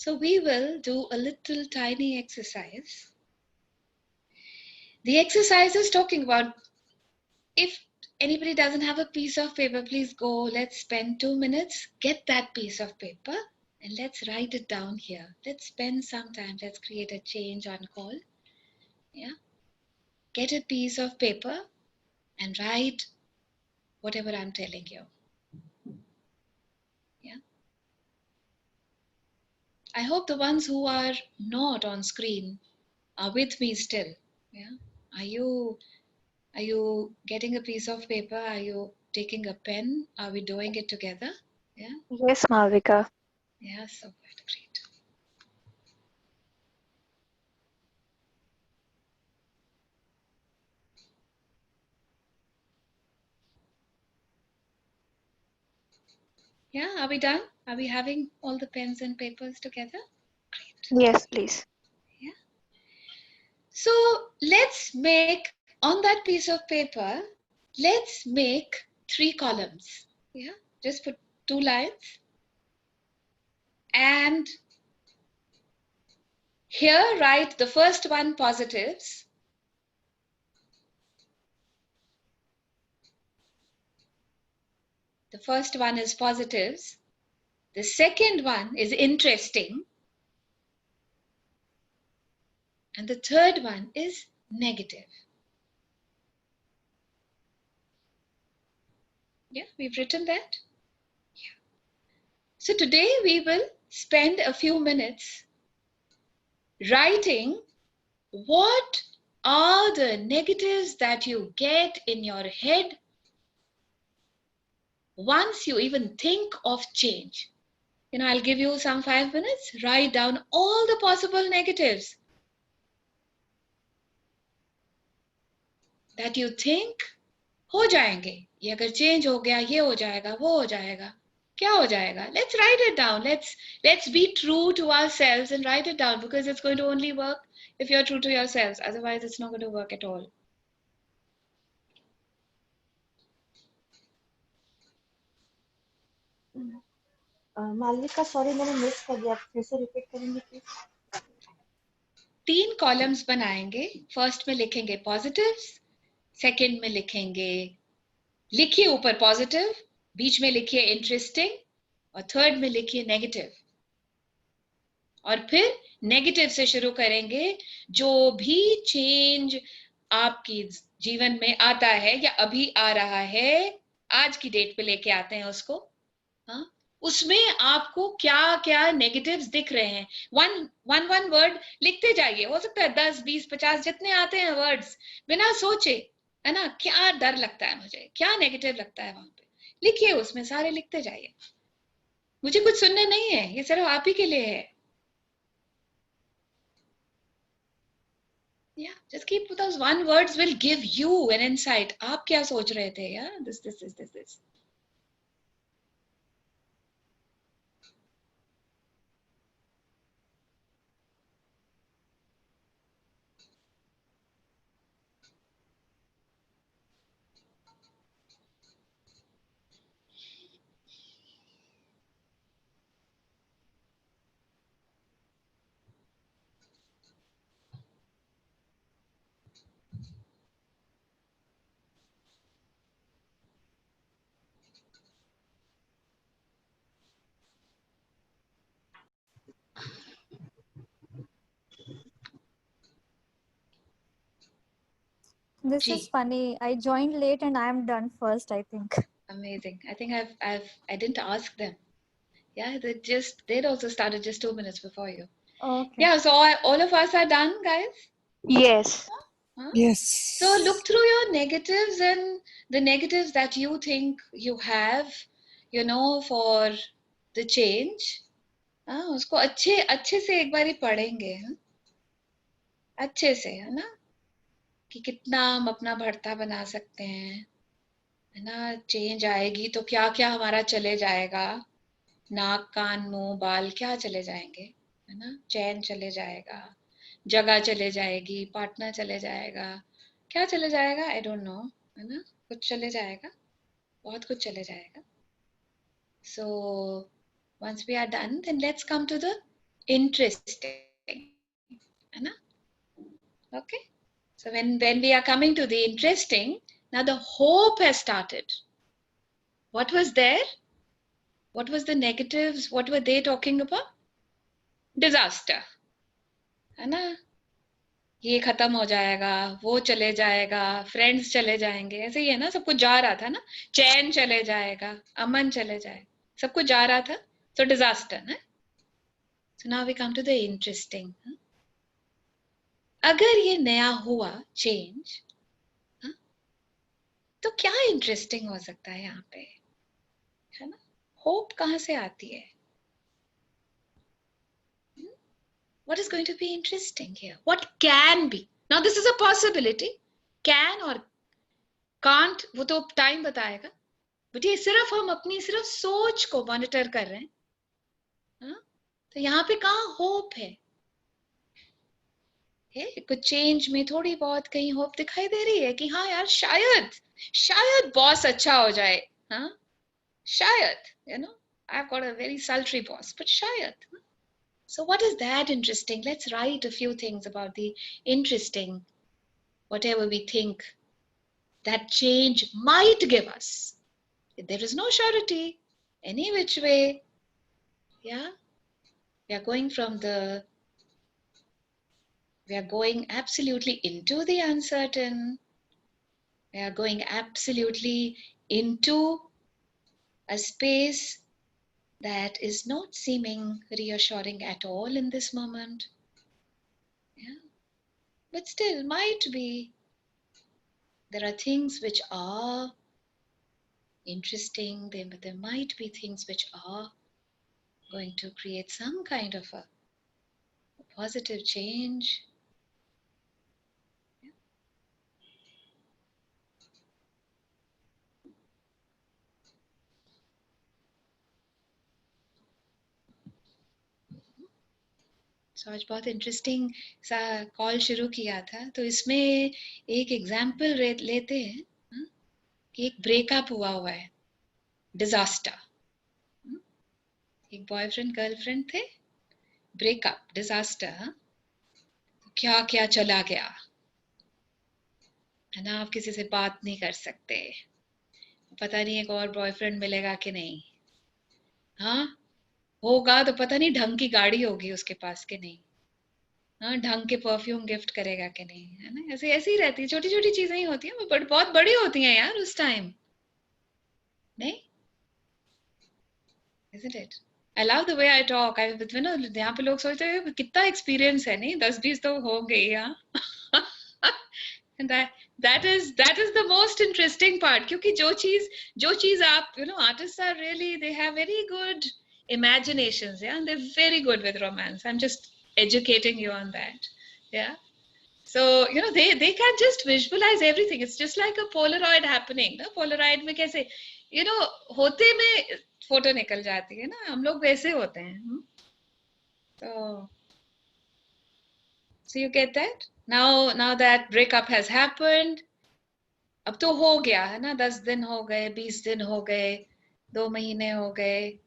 So we will do a little tiny exercise. The exercise is talking about, if anybody doesn't have a piece of paper, please go, let's spend 2 minutes, get that piece of paper and let's write it down here. Let's spend some time, let's create a change on call. Yeah. Get a piece of paper and write whatever I'm telling you. Yeah. I hope the ones who are not on screen are with me still. Yeah. Are you getting a piece of paper? Are you taking a pen? Are we doing it together? Yeah. Yes, Malvika. Yeah, so good. Great. Yeah, are we done? Are we having all the pens and papers together? Great. Yes, please. Yeah. So let's make on that piece of paper, let's make 3 columns. Yeah. Just put 2 lines. And here write the first one positives. The first one is positives. The second one is interesting. And the third one is negative. Yeah, we've written that. Yeah. So today we will spend a few minutes writing what are the negatives that you get in your head once you even think of change. I'll give you some 5 minutes. Write down all the possible negatives that you think हो जाएंगे. ये अगर change हो गया, ये हो जाएगा, वो हो जाएगा. क्या हो जाएगा? Let's write it down. Let's be true to ourselves and write it down, because it's going to only work if you're true to yourselves. Otherwise, it's not going to work at all. Malavika sorry मैंने miss कर दिया, फिर से repeat करेंगे please. 3 columns बनाएंगे. First में लिखेंगे positives, second में लिखेंगे, लिखिए ऊपर पॉजिटिव, बीच में लिखिए इंटरेस्टिंग और थर्ड में लिखिए नेगेटिव. और फिर नेगेटिव से शुरू करेंगे. जो भी चेंज आपकी जीवन में आता है या अभी आ रहा है, आज की डेट पे लेके आते हैं उसको. हाँ, उसमें आपको क्या क्या नेगेटिव्स दिख रहे हैं. वन वर्ड लिखते जाइए. हो सकता है 10, 20, 50 जितने आते हैं वर्ड्स, बिना सोचे, है ना, क्या डर लगता है मुझे, क्या नेगेटिव लगता है, वहां पे लिखिए. उसमें सारे लिखते जाइए. मुझे कुछ सुनने नहीं है, ये सिर्फ आप ही के लिए है. Yeah, just keep those one words will give you an insight. आप क्या सोच रहे थे? Yeah, this. This ji. is funny. I joined late and I am done first, I think. Amazing. I think I didn't ask them. Yeah, they'd also started just 2 minutes before you. Okay. Yeah, so all of us are done, guys. Yes. Huh? Yes. So look through your negatives and the negatives that you think you have, for the change. हाँ, उसको अच्छे से एक बारी पढ़ेंगे. हाँ? अच्छे से, है ना, कि कितना हम अपना बढ़ता बना सकते हैं, है ना. चेंज आएगी तो क्या क्या हमारा चले जाएगा. नाक, कान, मुंह, बाल क्या चले जाएंगे, है ना. चैन चले जाएगा, जगह चले जाएगी, पार्टनर चले जाएगा. क्या चले जाएगा? आई डोंट नो, है ना. कुछ चले जाएगा, बहुत कुछ चले जाएगा. So once we are done, then let's come to the interesting. है ना? Okay. So when we are coming to the interesting, now the hope has started. What was there? What was the negatives? What were they talking about? Disaster. है ना? ये खत्म हो जाएगा, वो चले जाएगा, फ्रेंड्स चले जाएंगे, ऐसे ही है ना, सब कुछ जा रहा था ना, चैन चले जाएगा, अमन चले जाएगा, सब कुछ जा रहा था. So disaster, ना? So now we come to the interesting. अगर ये नया हुआ चेंज, तो क्या इंटरेस्टिंग हो सकता है यहाँ पे, है ना? होप कहाँ से आती है? What is going to be interesting here? What can be? Now this is a possibility. Can or can't, वो तो टाइम बताएगा. बट ये सिर्फ हम अपनी सिर्फ सोच को मॉनिटर कर रहे हैं. हाँ? तो यहाँ पे कहाँ होप है? कुछ चेंज में थोड़ी बहुत कहीं होप दिखाई दे रही है कि हाँ यार शायद बॉस अच्छा हो जाए. हाँ, शायद, you know, I've got a very sultry boss, but शायद. So what is that interesting? Let's write a few things about the interesting, whatever we think that change might give us. There is no surety, any which way. Yeah, we are going absolutely into the uncertain. We are going absolutely into a space that is not seeming reassuring at all in this moment. Yeah, but still might be. There are things which are interesting. There might be things which are going to create some kind of a positive change. So आज बहुत interesting सा call शुरू किया था, तो इसमें एक example लेते हैं कि एक ब्रेकअप हुआ है, डिजास्टर. एक बॉयफ्रेंड गर्लफ्रेंड थे, ब्रेकअप, डिजास्टर. क्या क्या चला गया, है ना? आप किसी से बात नहीं कर सकते, पता नहीं एक और बॉयफ्रेंड मिलेगा कि नहीं. हाँ, होगा तो पता नहीं ढंग की गाड़ी होगी उसके पास कि नहीं. हाँ, ढंग के परफ्यूम गिफ्ट करेगा कि नहीं, है ना? ऐसे ऐसे ही रहती है, छोटी छोटी चीजें ही होती हैं, बट बहुत बड़ी होती हैं यार उस टाइम, नहीं? Isn't it? I love the way I talk. यहाँ पे लोग सोचते हैं कितना एक्सपीरियंस है, नहीं? 10-20 तो हो गई. हाँ. And that is the most interesting part, क्योंकि जो चीज आप, you know, artists are really, they have very good imaginations, yeah, and they're very good with romance. I'm just educating you on that. Yeah. So, you know, they can just visualize everything. It's just like a Polaroid happening. ना, Polaroid में कैसे, you know, होते में photo निकल जाती है ना, हम लोग वैसे होते हैं. So you get that? Now that breakup has happened, अब तो हो गया है ना, 10 दिन हो गए, 20 दिन हो गए, 2 महीने हो गए,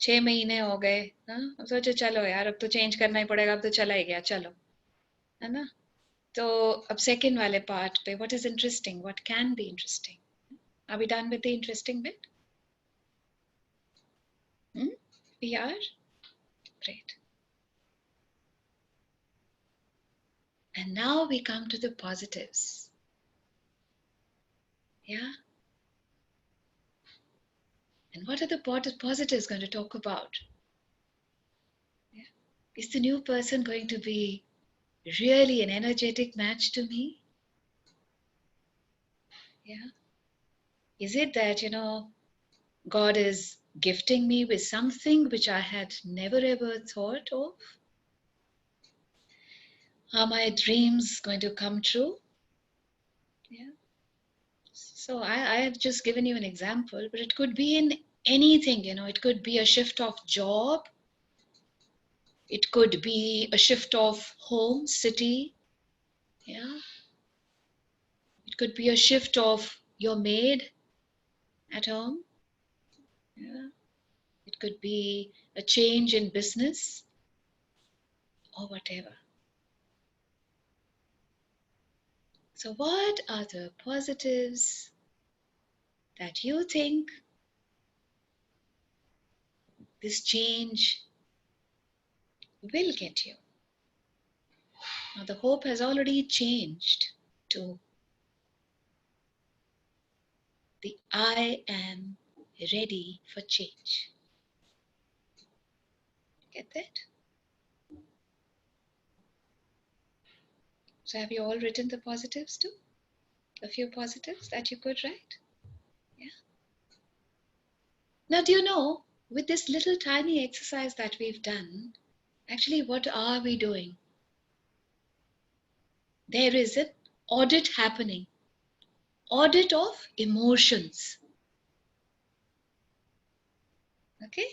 6 महीने हो गए. अब सोचो चलो यार, अब तो चेंज करना ही पड़ेगा, अब तो चला ही गया, चलो, है ना? तो अब सेकंड वाले पार्ट पे, what is interesting, what can be interesting? Are we done with the interesting bit? We are? Great. And now we come to the positives. Yeah? And what are the positives going to talk about? Yeah. Is the new person going to be really an energetic match to me? Yeah. Is it that, you know, God is gifting me with something which I had never ever thought of? Are my dreams going to come true? Yeah. So I have just given you an example, but it could be in anything, you know. It could be a shift of job. It could be a shift of home, city. Yeah. It could be a shift of your maid at home. Yeah. It could be a change in business. or whatever. So what are the positives that you think this change will get you? Now the hope has already changed to the I am ready for change. Get that? So have you all written the positives too? A few positives that you could write? Yeah. Now do you know, with this little tiny exercise that we've done, actually what are we doing? There is an audit happening. Audit of emotions. Okay?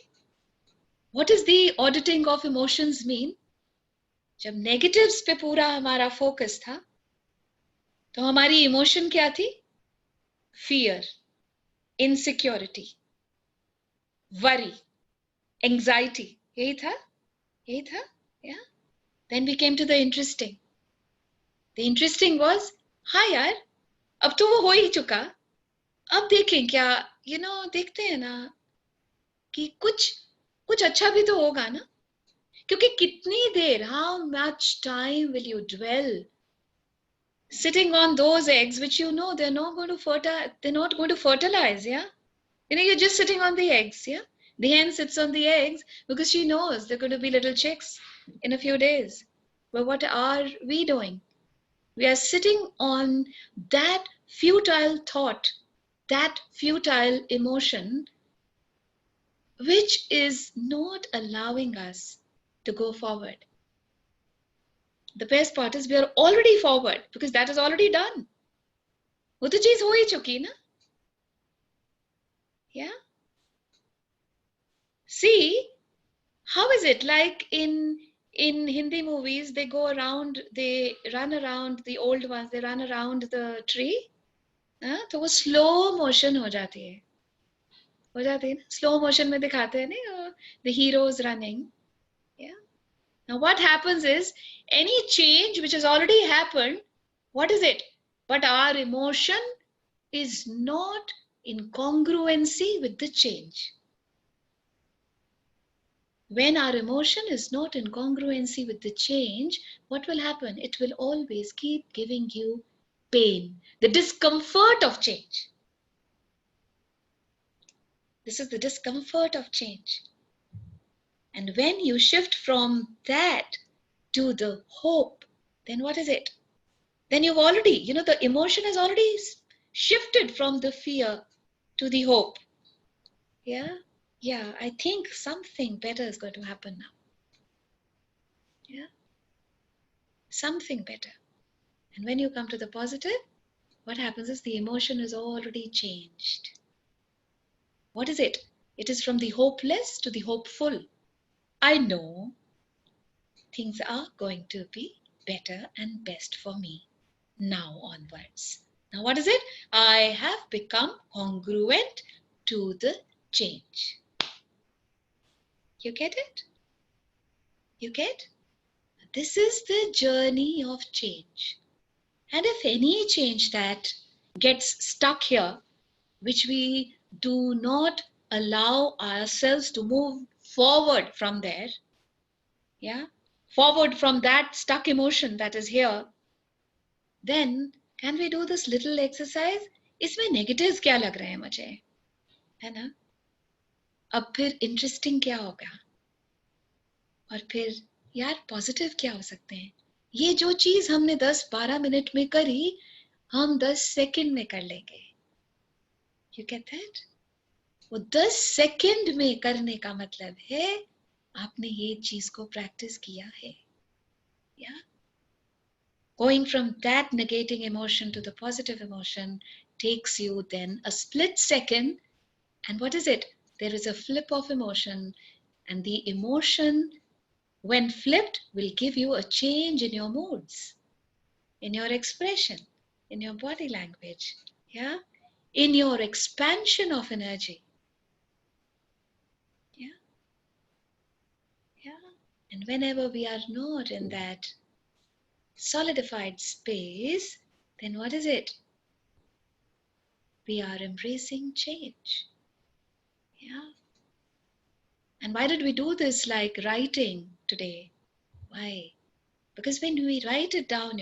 What is the auditing of emotions mean? जब negatives पे पूरा हमारा focus था, तो हमारी emotion क्या थी? Fear, insecurity, worry, anxiety. यही था? यही था? Yeah. Then we came to the interesting. The interesting was, हाँ यार, अब तो वो हो ही चुका. अब देखें क्या, देखते हैं ना कि कुछ अच्छा भी तो होगा ना. क्योंकि कितनी देर, how much time will you dwell sitting on those eggs which they're not going to fertilize, yeah? You're just sitting on the eggs, yeah? The hen sits on the eggs because she knows they're going to be little chicks in a few days. But what are we doing? We are sitting on that futile thought, that futile emotion, which is not allowing us to go forward. The best part is we are already forward because that is already done. वो तो चीज हो ही चुकी ना. Yeah. See, how is it like in Hindi movies, they go around, they run around, the old ones, they run around the tree. तो वो slow motion हो जाती है. हो जाती है ना? Slow motion में दिखाते हैं ना, the heroes running. Yeah. Now what happens is, any change which has already happened, what is it? But our emotion is not in congruency with the change. When our emotion is not in congruency with the change, what will happen? It will always keep giving you pain, the discomfort of change. This is the discomfort of change. And when you shift from that to the hope, then what is it? Then you've already, the emotion has already shifted from the fear to the hope. Yeah? Yeah, I think something better is going to happen now. Yeah? Something better. And when you come to the positive, what happens is the emotion is already changed. What is it? It is from the hopeless to the hopeful. I know things are going to be better and best for me now onwards. Now what is it? I have become congruent to the change. You get it? You get? This is the journey of change. And if any change that gets stuck here, which we do not allow ourselves to move forward from there, yeah, forward from that stuck emotion that is here, then can we do this little exercise? इसमें negatives क्या लग रहे हैं मुझे, है ना? अब फिर interesting क्या होगा? और फिर यार positive क्या हो सकते हैं? ये जो चीज हमने 10-12 मिनट में करी, हम 10 सेकंड में कर लेंगे. You get that? वो 10 सेकंड में करने का मतलब है आपने ये चीज को प्रैक्टिस किया है. Yeah? Going from that negating emotion to the positive emotion takes you then a split second, and what is it? There is a flip of emotion, and the emotion, when flipped, will give you a change in your moods, in your expression, in your body language, yeah, in your expansion of energy. Yeah. And whenever we are not in that solidified space, then what is it? We are embracing change. Yeah. And why did we do this like writing today? Why? Because when we write it down,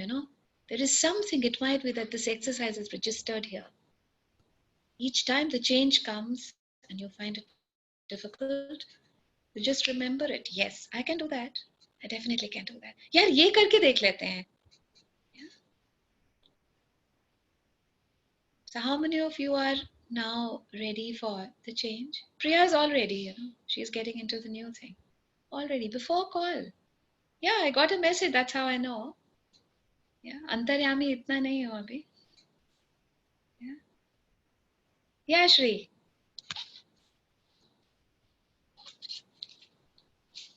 there is something, it might be that this exercise is registered here. Each time the change comes and you find it difficult, you just remember it. Yes, I can do that. I definitely can do that. यार ये करके देख लेते हैं. Yeah. So how many of you are now ready for the change? Priya is already, she's getting into the new thing. Already, before call. Yeah, I got a message, that's how I know. Yeah, अंतर्यामी इतना नहीं हो अभी. Yeah. Yeah, Shri.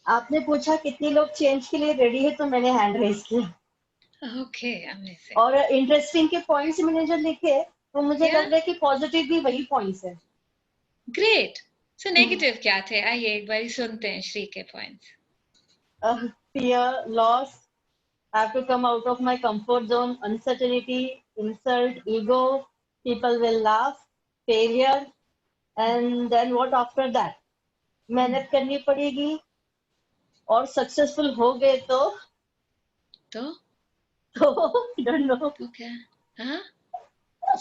आपने पूछा कितने लोग change के लिए रेडी है, तो मैंने हैंड रेज किया. Okay, amazing. और इंटरेस्टिंग के पॉइंट्स मैंने जो लिखे, तो मुझे Yeah. लग रहा है कि पॉजिटिव भी वही पॉइंट्स है. Great. So negative क्या थे? आइए एक बार सुनते हैं श्री के points. Fear, loss, I have to come out of my comfort zone, uncertainty, insult, ego, people will laugh, failure, and then what after that? मेहनत करनी पड़ेगी, और सक्सेसफुल हो गए तो don't know. तो क्या? हाँ?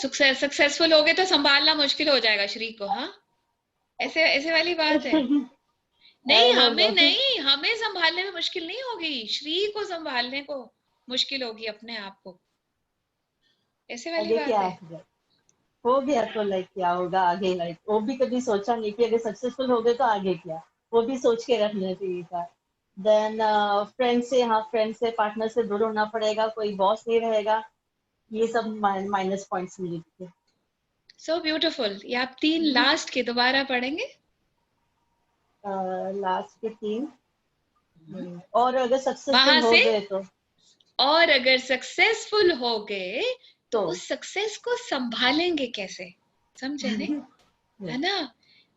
सक्सेसफुल हो गए तो संभालना मुश्किल हो जाएगा श्री को. हाँ, ऐसे वाली बात है. नहीं, हमें संभालने में मुश्किल नहीं होगी, श्री को संभालने को मुश्किल होगी अपने आप को. ऐसे वाली बात है. हो गया तो लाइक क्या होगा आगे, लाइक वो भी कभी सोचा नहीं कि अगर सक्सेसफुल हो गए तो आगे क्या, वो भी सोच के रखना चाहिए था. देन फ्रेंड से पार्टनर से दूर होना पड़ेगा, कोई बॉस नहीं रहेगा, ये सब माइनस पॉइंट्स मिले थे. So beautiful. ये आप 3 लास्ट के दोबारा पढ़ेंगे. लास्ट के 3. और अगर सक्सेसफुल हो गए तो, और अगर सक्सेसफुल हो गए तो उस सक्सेस को संभालेंगे कैसे, समझे ने? है ना?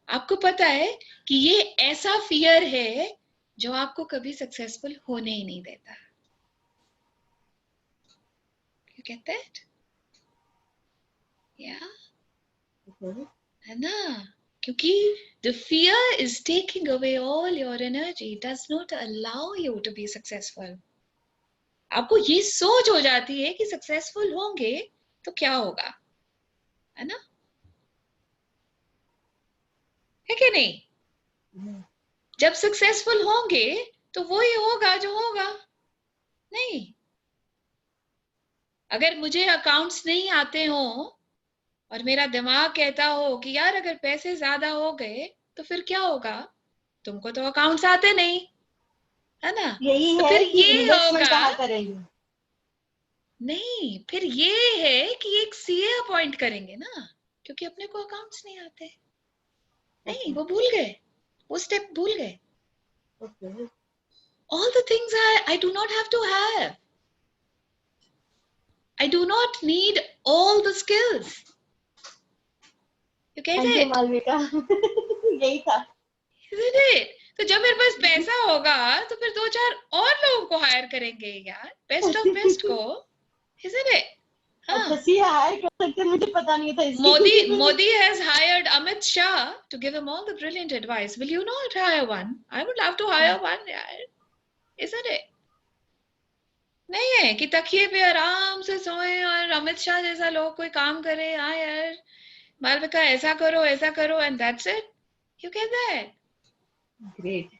आपको पता है कि ये ऐसा फियर है जो आपको कभी सक्सेसफुल होने ही नहीं देता. You get that? Yeah. है ना? क्योंकि the fear is taking away all your energy, does not allow you to be successful. आपको ये सोच हो जाती है कि सक्सेसफुल होंगे तो क्या होगा, है ना? है कि नहीं? जब सक्सेसफुल होंगे तो वो ही होगा जो होगा. नहीं, अगर मुझे अकाउंट्स नहीं आते हो और मेरा दिमाग कहता हो कि यार अगर पैसे ज्यादा हो गए तो फिर क्या होगा, तुमको तो अकाउंट्स आते नहीं, है ना? यही तो है फिर कि ये इन्वेस्टमेंट होगा. कहाँ करेंगे? नहीं, फिर ये है कि एक सीए अपॉइंट करेंगे ना, क्योंकि अपने को अकाउंट्स नहीं आते. नहीं, वो भूल गए, वो स्टेप भूल गए. All the things I do not have to have. I do not need all the skills. You get it? Malvika. यही था. Isn't it? तो जब मेरे पास पैसा होगा तो फिर 2-4 और लोगों को हायर करेंगे यार, बेस्ट ऑफ बेस्ट को. Isn't it? अच्छा, सी हायर कर सकते हैं, मुझे पता नहीं था इसकी. Modi has hired Amit Shah to give him all the brilliant advice. Will you not hire one? I would love to hire one यार. Isn't it? नहीं है कि तकिए पे आराम से सोए और अमित शाह जैसा लोग कोई काम करे. हाँ यार, मालविका ऐसा करो and that's it. You get that? Great.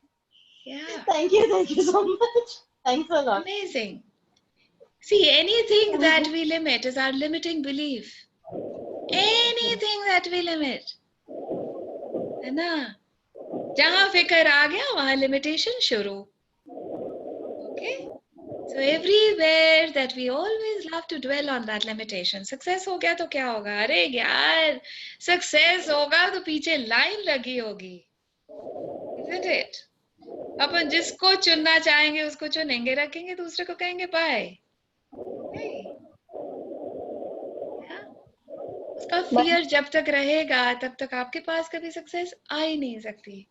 Yeah. Thank you so much. Thanks a lot. Amazing. See, anything that we limit is our limiting belief. Anything that we limit, है ना? जहाँ फिकर आ गया वहाँ limitation शुरू. Okay? So everywhere that we always love to dwell on that limitation. Success हो गया तो क्या होगा? अरे यार, success होगा तो पीछे लाइन लगी होगी. Isn't it? अपन जिसको चुनना चाहेंगे उसको चुनेंगे, रखेंगे, दूसरे को कहेंगे बाय. उसका फियर जब तक रहेगा तब तक आपके पास कभी सक्सेस आ ही नहीं सकती.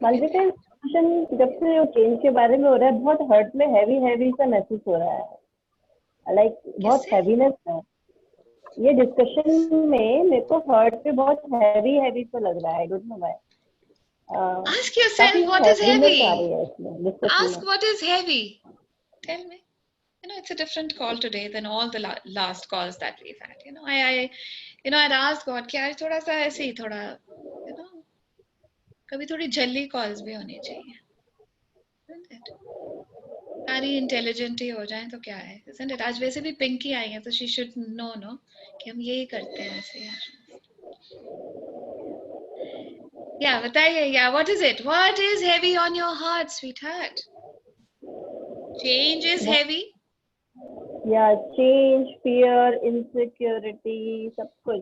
मालविका डिस्कशन जब से चेंज के बारे में हो रहा है बहुत हर्ट में हैवी सा महसूस हो रहा है, लाइक बहुत किससे? हैवीनेस है ये डिस्कशन में। मेरे को हर्ट पे बहुत हैवी सा लग रहा है, I don't know why. Ask काफी yourself what is हैवीनेस आ heavy. रही है इसमें डिस्कशन Ask में। what is heavy. Tell me. It's a different call today than all the last calls that we've had. I'd asked God कि आज थोड़ा सा ऐसे ही थोड़ा, कभी थोड़ी जल्दी कॉल्स भी होनी चाहिए, isn't it? सारी इंटेलिजेंट ही हो जाए तो क्या है, isn't it? आज वैसे भी पिंकी आई है तो she should know, no, कि हम यही करते हैं ऐसे यार। Yeah, बताइए, yeah, what is it? What is heavy on your heart, sweetheart? Change is heavy. या चेंज, फियर, इनसिक्योरिटी, सब कुछ,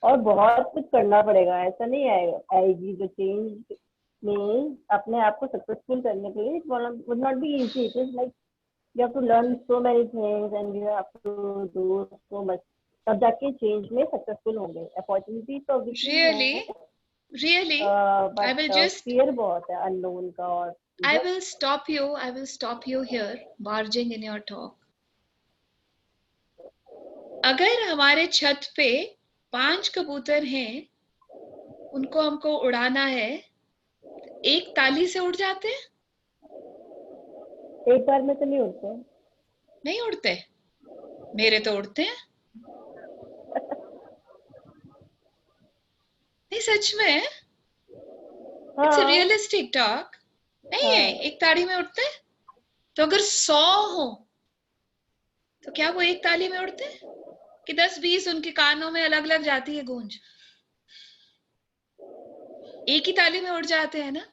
और बहुत कुछ करना पड़ेगा। ऐसा नहीं आएगी जो चेंज में अपने आप को सक्सेसफुल करने के लिए। It would not be easy. It is like you have to learn so many things and you have to do so much, तब जाके चेंज में सक्सेसफुल होंगे। अपॉर्चुनिटी तो Really, I will just fear बहुत है अननोन का। और I will stop you here, barging in your talk. अगर हमारे छत पे 5 कबूतर हैं, उनको हमको उड़ाना है, एक ताली से उड़ जाते हैं? एक बार में तो नहीं उड़ते। नहीं उड़ते, मेरे तो उड़ते हैं। नहीं, सच में, इट्स रियलिस्टिक टॉक। नहीं है, एक ताली में उड़ते हैं? तो अगर 100 हो तो क्या वो एक ताली में उड़ते हैं कि 10-20 उनके कानों में अलग अलग जाती है गूंज? एक ही ताली में उड़ जाते हैं ना?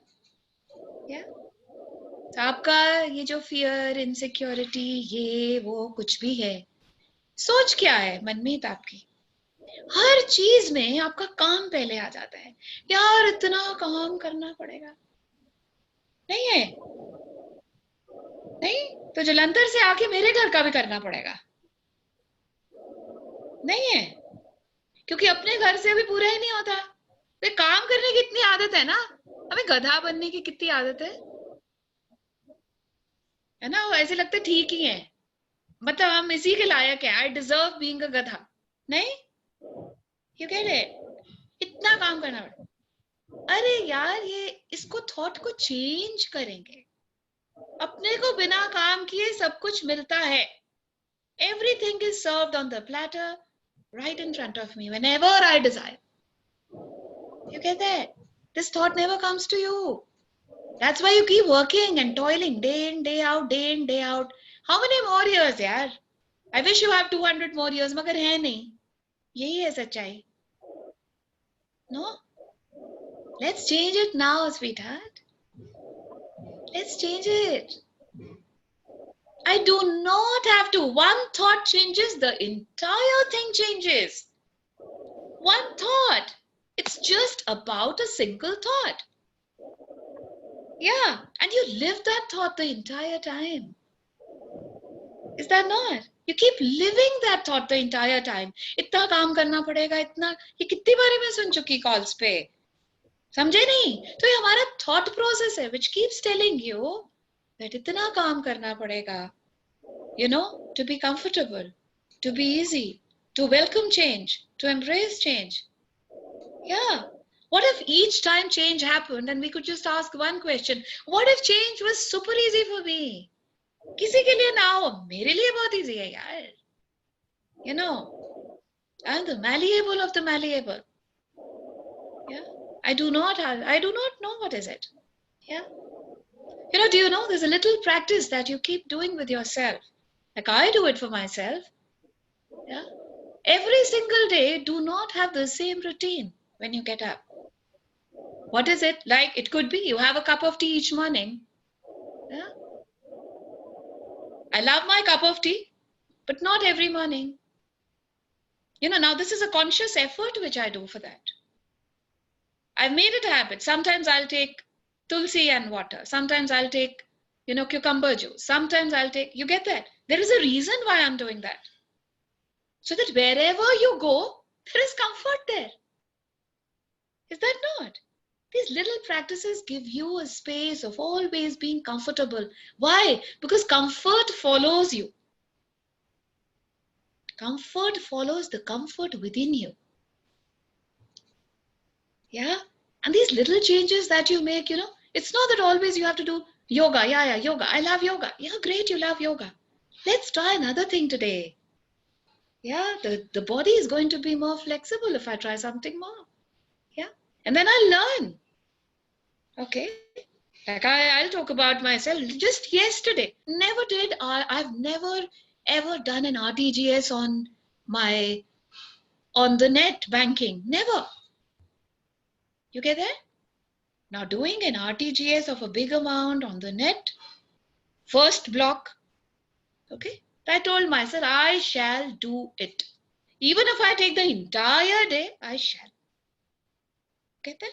तो आपका ये जो फियर, इनसिक्योरिटी, ये वो कुछ भी है, सोच क्या है मन में आपकी? हर चीज में आपका काम पहले आ जाता है। यार इतना काम करना पड़ेगा, नहीं है? नहीं तो जलंधर से आके मेरे घर का भी करना पड़ेगा, नहीं है? क्योंकि अपने घर से अभी पूरा ही नहीं होता। तो काम करने की इतनी आदत है ना, हमें गधा बनने की कितनी आदत है ना? वो ऐसे लगता है ठीक ही है, मतलब हम इसी के लायक है। आई डिजर्व बीइंग अ गधा। नहीं, यू गेट इट? इतना काम करना पड़ता। अरे यार, ये इसको थॉट को चेंज करेंगे। अपने को बिना काम किए सब कुछ मिलता है। Everything is served on the platter right in front of me whenever I desire. You get that? This thought never comes to you. That's why you keep working and toiling day in, day out, day in, day out. How many more years, yaar? I wish you have 200 more years, मगर है नहीं। यही है सच्चाई। No? Let's change it now, sweetheart. Let's change it. I do not have to. One thought changes, the entire thing changes. One thought. It's just about a single thought. Yeah, and you live that thought the entire time. Is that not? You keep living that thought the entire time. इतना काम करना पड़ेगा, इतना, ये कितनी बारी मैं सुन चुकी कॉल्स पे, समझे नहीं? तो ये हमारा थॉट प्रोसेस है which keeps telling you that इतना काम करना पड़ेगा, to be comfortable, to be easy, to welcome change, to embrace change. Yeah. What if each time change happened and we could just ask one question? What if change was super easy for me? किसी के लिए ना हो, मेरे लिए बहुत easy है यार. I'm the malleable of the malleable. Yeah. I do not know what is it. Yeah. Do you know there's a little practice that you keep doing with yourself? Like I do it for myself. Yeah. Every single day, do not have the same routine when you get up. What is it? Like it could be you have a cup of tea each morning. Yeah. I love my cup of tea, but not every morning. Now this is a conscious effort which I do for that. I've made it a habit. Sometimes I'll take tulsi and water. Sometimes I'll take, cucumber juice. Sometimes I'll take, you get that? There is a reason why I'm doing that. So that wherever you go, there is comfort there. Is that not? These little practices give you a space of always being comfortable. Why? Because comfort follows you. Comfort follows the comfort within you. Yeah? And these little changes that you make, it's not that always you have to do yoga. Yeah, yoga. I love yoga. Yeah, great, you love yoga. Let's try another thing today. Yeah, the body is going to be more flexible if I try something more. Yeah. And then I'll learn. Okay. Like I'll talk about myself. Just yesterday, I've never ever done an RTGS on the net banking. Never. You get that? Now doing an RTGS of a big amount on the net, first block. Okay. I told myself I shall do it. Even if I take the entire day, I shall. Get that?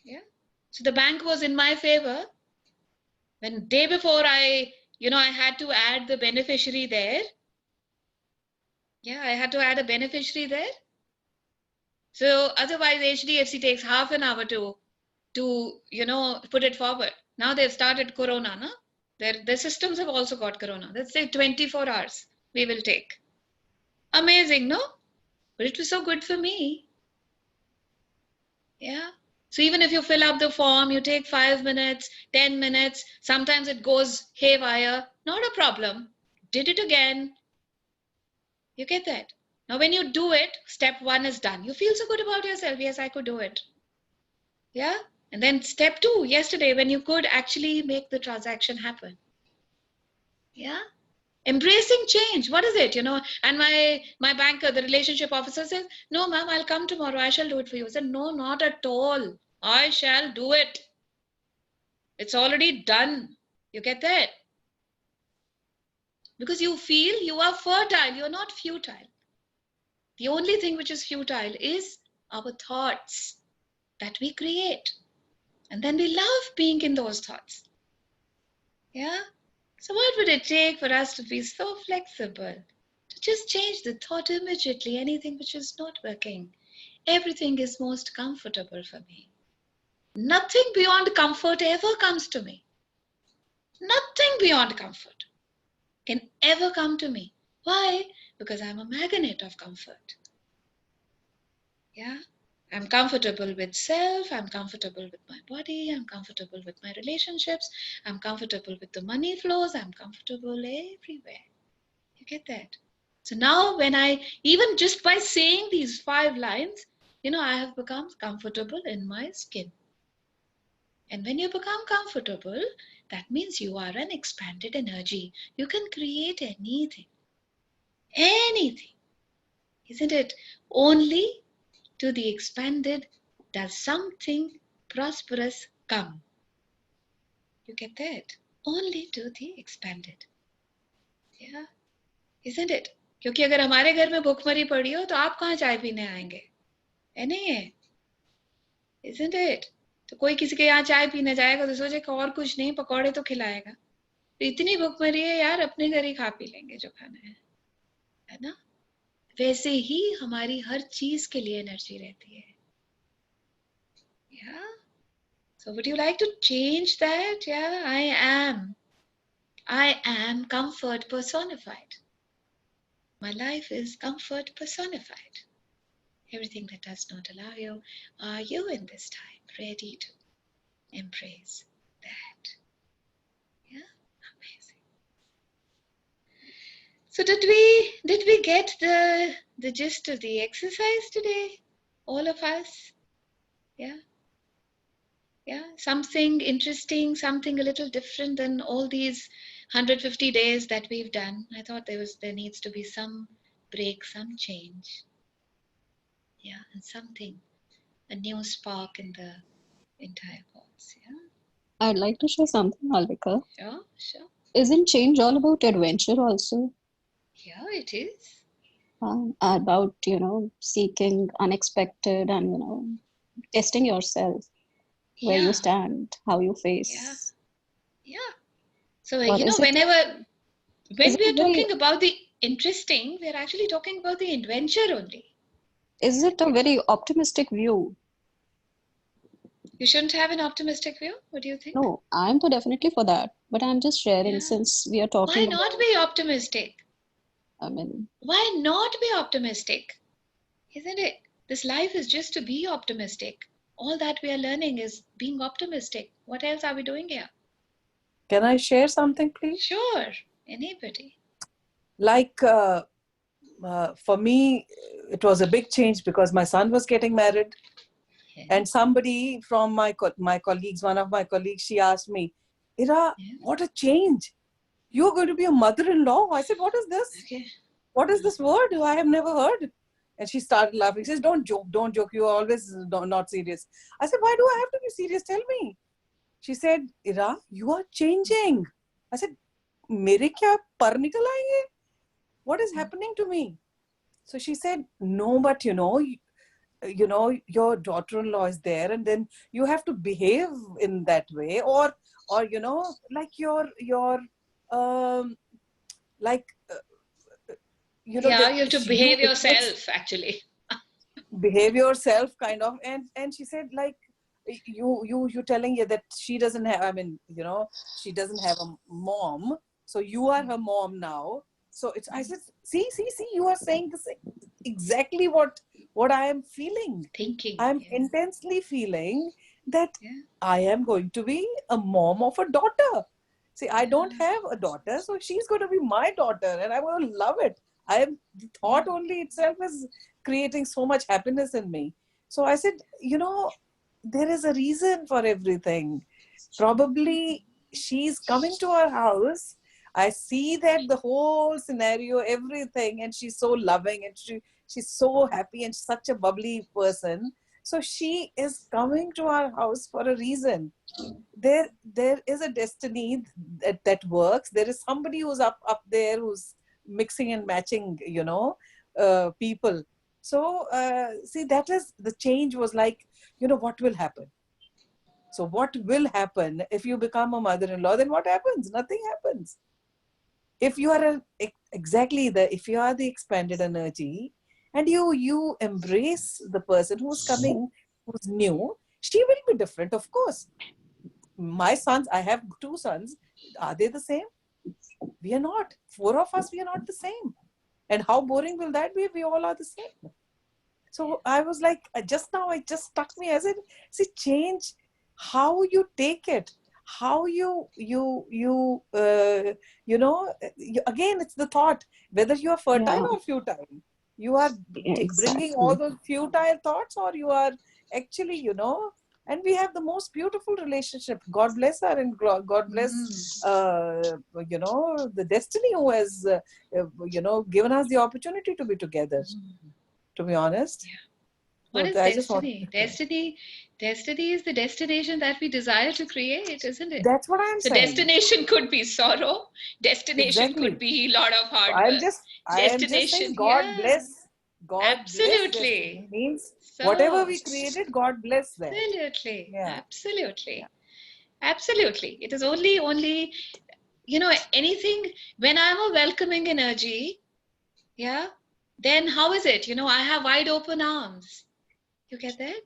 Yeah. So the bank was in my favor. When day before I had to add the beneficiary there. Yeah, I had to add a beneficiary there. So otherwise HDFC takes half an hour to put it forward. Now they've started Corona, no? Their systems have also got Corona. Let's say 24 hours we will take. Amazing, no? But it was so good for me. Yeah. So even if you fill up the form, you take 5 minutes, 10 minutes, sometimes it goes haywire, not a problem. Did it again. You get that? Now when you do it, step 1 is done. You feel so good about yourself. Yes, I could do it. Yeah. And then step 2, yesterday, when you could actually make the transaction happen. Yeah. Embracing change. What is it? And my banker, the relationship officer says, no, ma'am, I'll come tomorrow. I shall do it for you. I said, no, not at all. I shall do it. It's already done. You get that? Because you feel you are fertile. You're not futile. The only thing which is futile is our thoughts that we create. And then we love being in those thoughts. Yeah? So what would it take for us to be so flexible? To just change the thought immediately, anything which is not working. Everything is most comfortable for me. Nothing beyond comfort ever comes to me. Nothing beyond comfort can ever come to me. Why? Because I'm a magnet of comfort. Yeah? I'm comfortable with self, I'm comfortable with my body, I'm comfortable with my relationships, I'm comfortable with the money flows, I'm comfortable everywhere. You get that? So now when even just by saying these 5 lines, I have become comfortable in my skin. And when you become comfortable, that means you are an expanded energy. You can create anything. Anything. Isn't it? Only to the expanded does something prosperous come. You get that? Only to the expanded. Yeah. Isn't it? क्योंकि अगर हमारे घर में भूखमरी पड़ी हो तो आप कहाँ चाय पीने आएंगे? है नहीं है? Isn't it? तो कोई किसी के यहाँ चाय पीने जाएगा तो सोचेगा और कुछ नहीं, पकौड़े तो खिलाएगा. तो इतनी भूखमरी है यार, अपने घर ही खा पी लेंगे जो खाना है ना? वैसे ही हमारी हर चीज के लिए एनर्जी रहती है. Yeah. So would you like to change that? Yeah, I am comfort personified. My life is comfort personified. Everything that does not allow you, are you in this time ready to embrace that? Yeah, amazing. So did we get the gist of the exercise today? All of us? Yeah. Yeah, something interesting, something a little different than all these 150 days that we've done. I thought there needs to be some break, some change. Yeah, and something, a new spark in the entire course. Yeah. I'd like to share something, Malvika. Sure. Isn't change all about adventure also? Yeah, it is. About, seeking unexpected and, testing yourself, where you stand, how you face. Yeah. So, Or is it- when is we are it very- talking about the interesting, we're actually talking about the adventure only. Is it a very optimistic view? You shouldn't have an optimistic view? What do you think? No, I'm so definitely for that. But I'm just sharing Yeah. since we are Why talking not about, be optimistic? I mean, Why not be optimistic? Isn't it? This life is just to be optimistic. All that we are learning is being optimistic. What else are we doing here? Can I share something, please? Sure, anybody. Like, for me, it was a big change because my son was getting married. Yeah. And somebody from my colleagues, one of my colleagues, she asked me, Ira, Yeah. what a change. You're going to be a mother-in-law. I said, what is this? Okay. What is this word? I have never heard. And she started laughing. She says, don't joke. You're always not serious. I said, why do I have to be serious? Tell me. She said, Ira, you are changing. I said, mere kya par nikal aaye? What is happening to me? So she said, no, but you know, your daughter-in-law is there, and then you have to behave in that way, or you know, like your like you know, Yeah, that you have to you behave it makes- yourself, actually. behave yourself, kind of. And she said, like, you telling her that she doesn't have, I mean, you know, she doesn't have a mom, so you are her mom now. So it's, I said, see, you are saying this exactly what I am feeling. Thinking. I'm Yeah. intensely feeling that Yeah. I am going to be a mom of a daughter. See, I don't Yeah. have a daughter, so she's going to be my daughter, and I'm going to love it. The thought only itself is creating so much happiness in me. So I said, you know, there is a reason for everything. Probably she's coming to our house. I see that the whole scenario, everything, and she's so loving, and she's so happy and such a bubbly person. So she is coming to our house for a reason. There is a destiny that works. There is somebody who's up there who's mixing and matching, you know, people. So see, that is the change. Was like, you know, what will happen? So what will happen if you become a mother-in-law? Then what happens? Nothing happens. If you are if you are the expanded energy, and you embrace the person who's coming, who's new, she will be different, of course. My sons, I have 2 sons. Are they the same? We are not. 4 of us, we are not the same. And how boring will that be if we all are the same? So I was like, just now, it just struck me as it, see, change how you take it, how you know, again, it's the thought, whether you are fertile or futile. You are bringing all those futile thoughts, or you are actually, you know, and we have the most beautiful relationship. God bless her, and God bless, you know, the destiny who has, you know, given us the opportunity to be together, to be honest. What So is I just want- destiny? Destiny is the destination that we desire to create, isn't it? That's what I'm So saying. destination could be sorrow. Destination Exactly. could be a lot of hard I am work. just saying, God Yeah. bless. God Absolutely. bless destiny. Means So, whatever we created, God bless that. Absolutely. Yeah. Absolutely. Absolutely. It is only, you know, anything, when I'm a welcoming energy, yeah, then how is it? You know, I have wide open arms. You get that?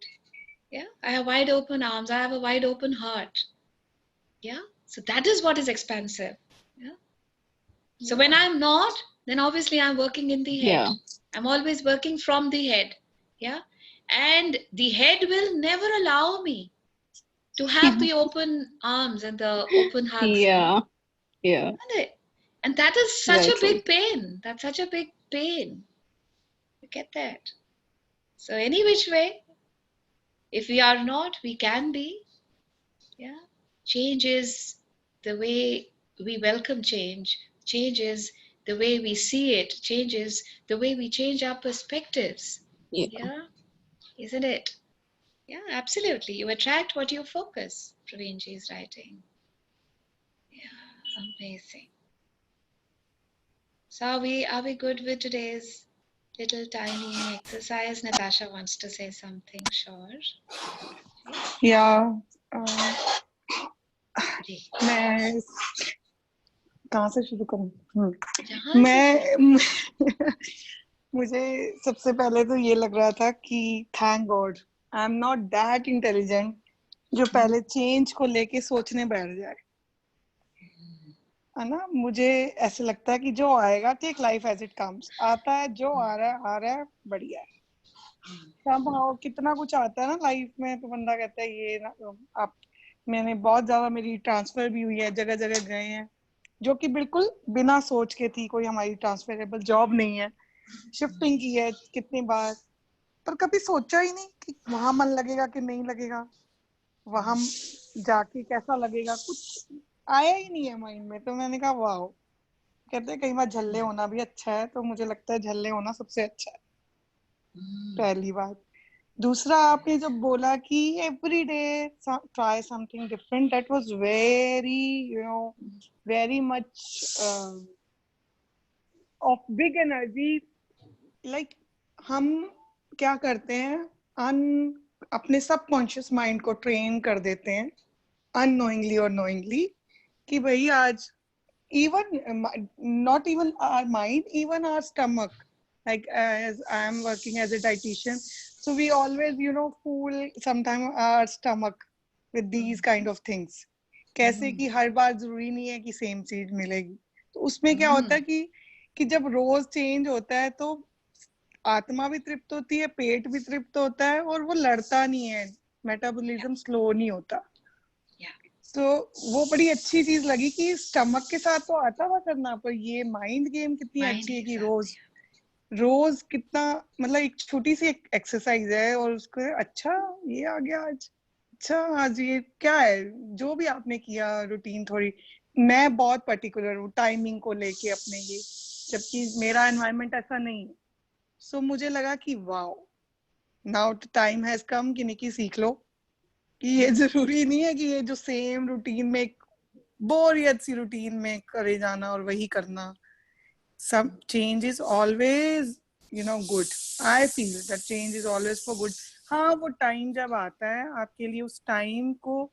Yeah. I have wide open arms. I have a wide open heart. Yeah. So that is what is expansive. Yeah. So when I'm not, then obviously I'm working in the head. Yeah. I'm always working from the head. Yeah. And the head will never allow me to have the open arms and the open hugs. Yeah. Yeah. Isn't it? And that is such Very a big true. pain. That's such a big pain. You get that? So any which way, if we are not, we can be. Yeah. Change is the way we welcome change. Change is the way we see it. Change is the way we change our perspectives. Yeah. Yeah. Isn't it? Yeah, absolutely. You attract what you focus, Praveenji is writing. Yeah, amazing. So are we good with today's little tiny exercise? Natasha wants to say something, sure. या जी, मैं कहाँ से शुरू करूँ जहाँ से मैं मुझे सबसे पहले तो ये लग रहा था कि thank God I am not that intelligent जो पहले चेंज को लेके सोचने बैठ जाए, है ना। मुझे ऐसे लगता है कि जो आएगा, take life as it comes, आता है जो आ रहा है, बढ़िया है। somehow कितना कुछ आता है ना लाइफ में, तो बंदा कहता है ये ना आप, मैंने बहुत ज्यादा, मेरी ट्रांसफर भी हुई है, जगह जगह गए हैं, जो कि बिल्कुल बिना सोच के थी, कोई हमारी ट्रांसफरेबल जॉब नहीं है, शिफ्टिंग की है कितनी बार, पर कभी सोचा ही नहीं कि वहां मन लगेगा कि नहीं लगेगा, वहां जाके कैसा लगेगा, कुछ आया ही नहीं है माइंड में। तो मैंने कहा वाह, कहते हैं कई बार झल्ले होना भी अच्छा है, तो मुझे लगता है झल्ले होना सबसे अच्छा है, पहली बात। दूसरा, आपने जब बोला कि every day try something different, that was very, you know, very much of big energy. Like हम क्या करते हैं, अपने सबकॉन्शियस माइंड को ट्रेन कर देते हैं, अननोइंगली और नोइंगली, कि भाई आज, even not even our mind, even our stomach, like as I am working as a dietitian, so we always, you know, fool sometime our stomach with these kind of things, कैसे कि हर बार जरूरी नहीं है कि same चीज मिलेगी। तो उसमें क्या होता है कि जब रोज चेंज होता है तो आत्मा भी तृप्त होती है, पेट भी तृप्त होता है, और वो लड़ता नहीं है, मेटाबॉलिज्म स्लो नहीं होता। तो वो बड़ी अच्छी चीज लगी कि स्टमक के साथ तो आता हुआ करना, पर ये माइंड गेम कितनी अच्छी है कि रोज रोज कितना, मतलब एक छोटी सी एक्सरसाइज है, और उसको अच्छा ये आ गया आज, अच्छा आज ये क्या है, जो भी आपने किया रूटीन थोड़ी। मैं बहुत पर्टिकुलर हूँ टाइमिंग को लेके अपने ये, जबकि मेरा एनवायरनमेंट ऐसा नहीं है। सो मुझे लगा कि wow, now time has come कि निकी सीख लो कि ये जरूरी नहीं है कि ये जो सेम रूटीन में, बोरियत सी रूटीन में करे जाना और वही करना। some change is always, you know, good. I feel that change is always for good. हाँ, वो टाइम जब आता है आपके लिए, उस टाइम को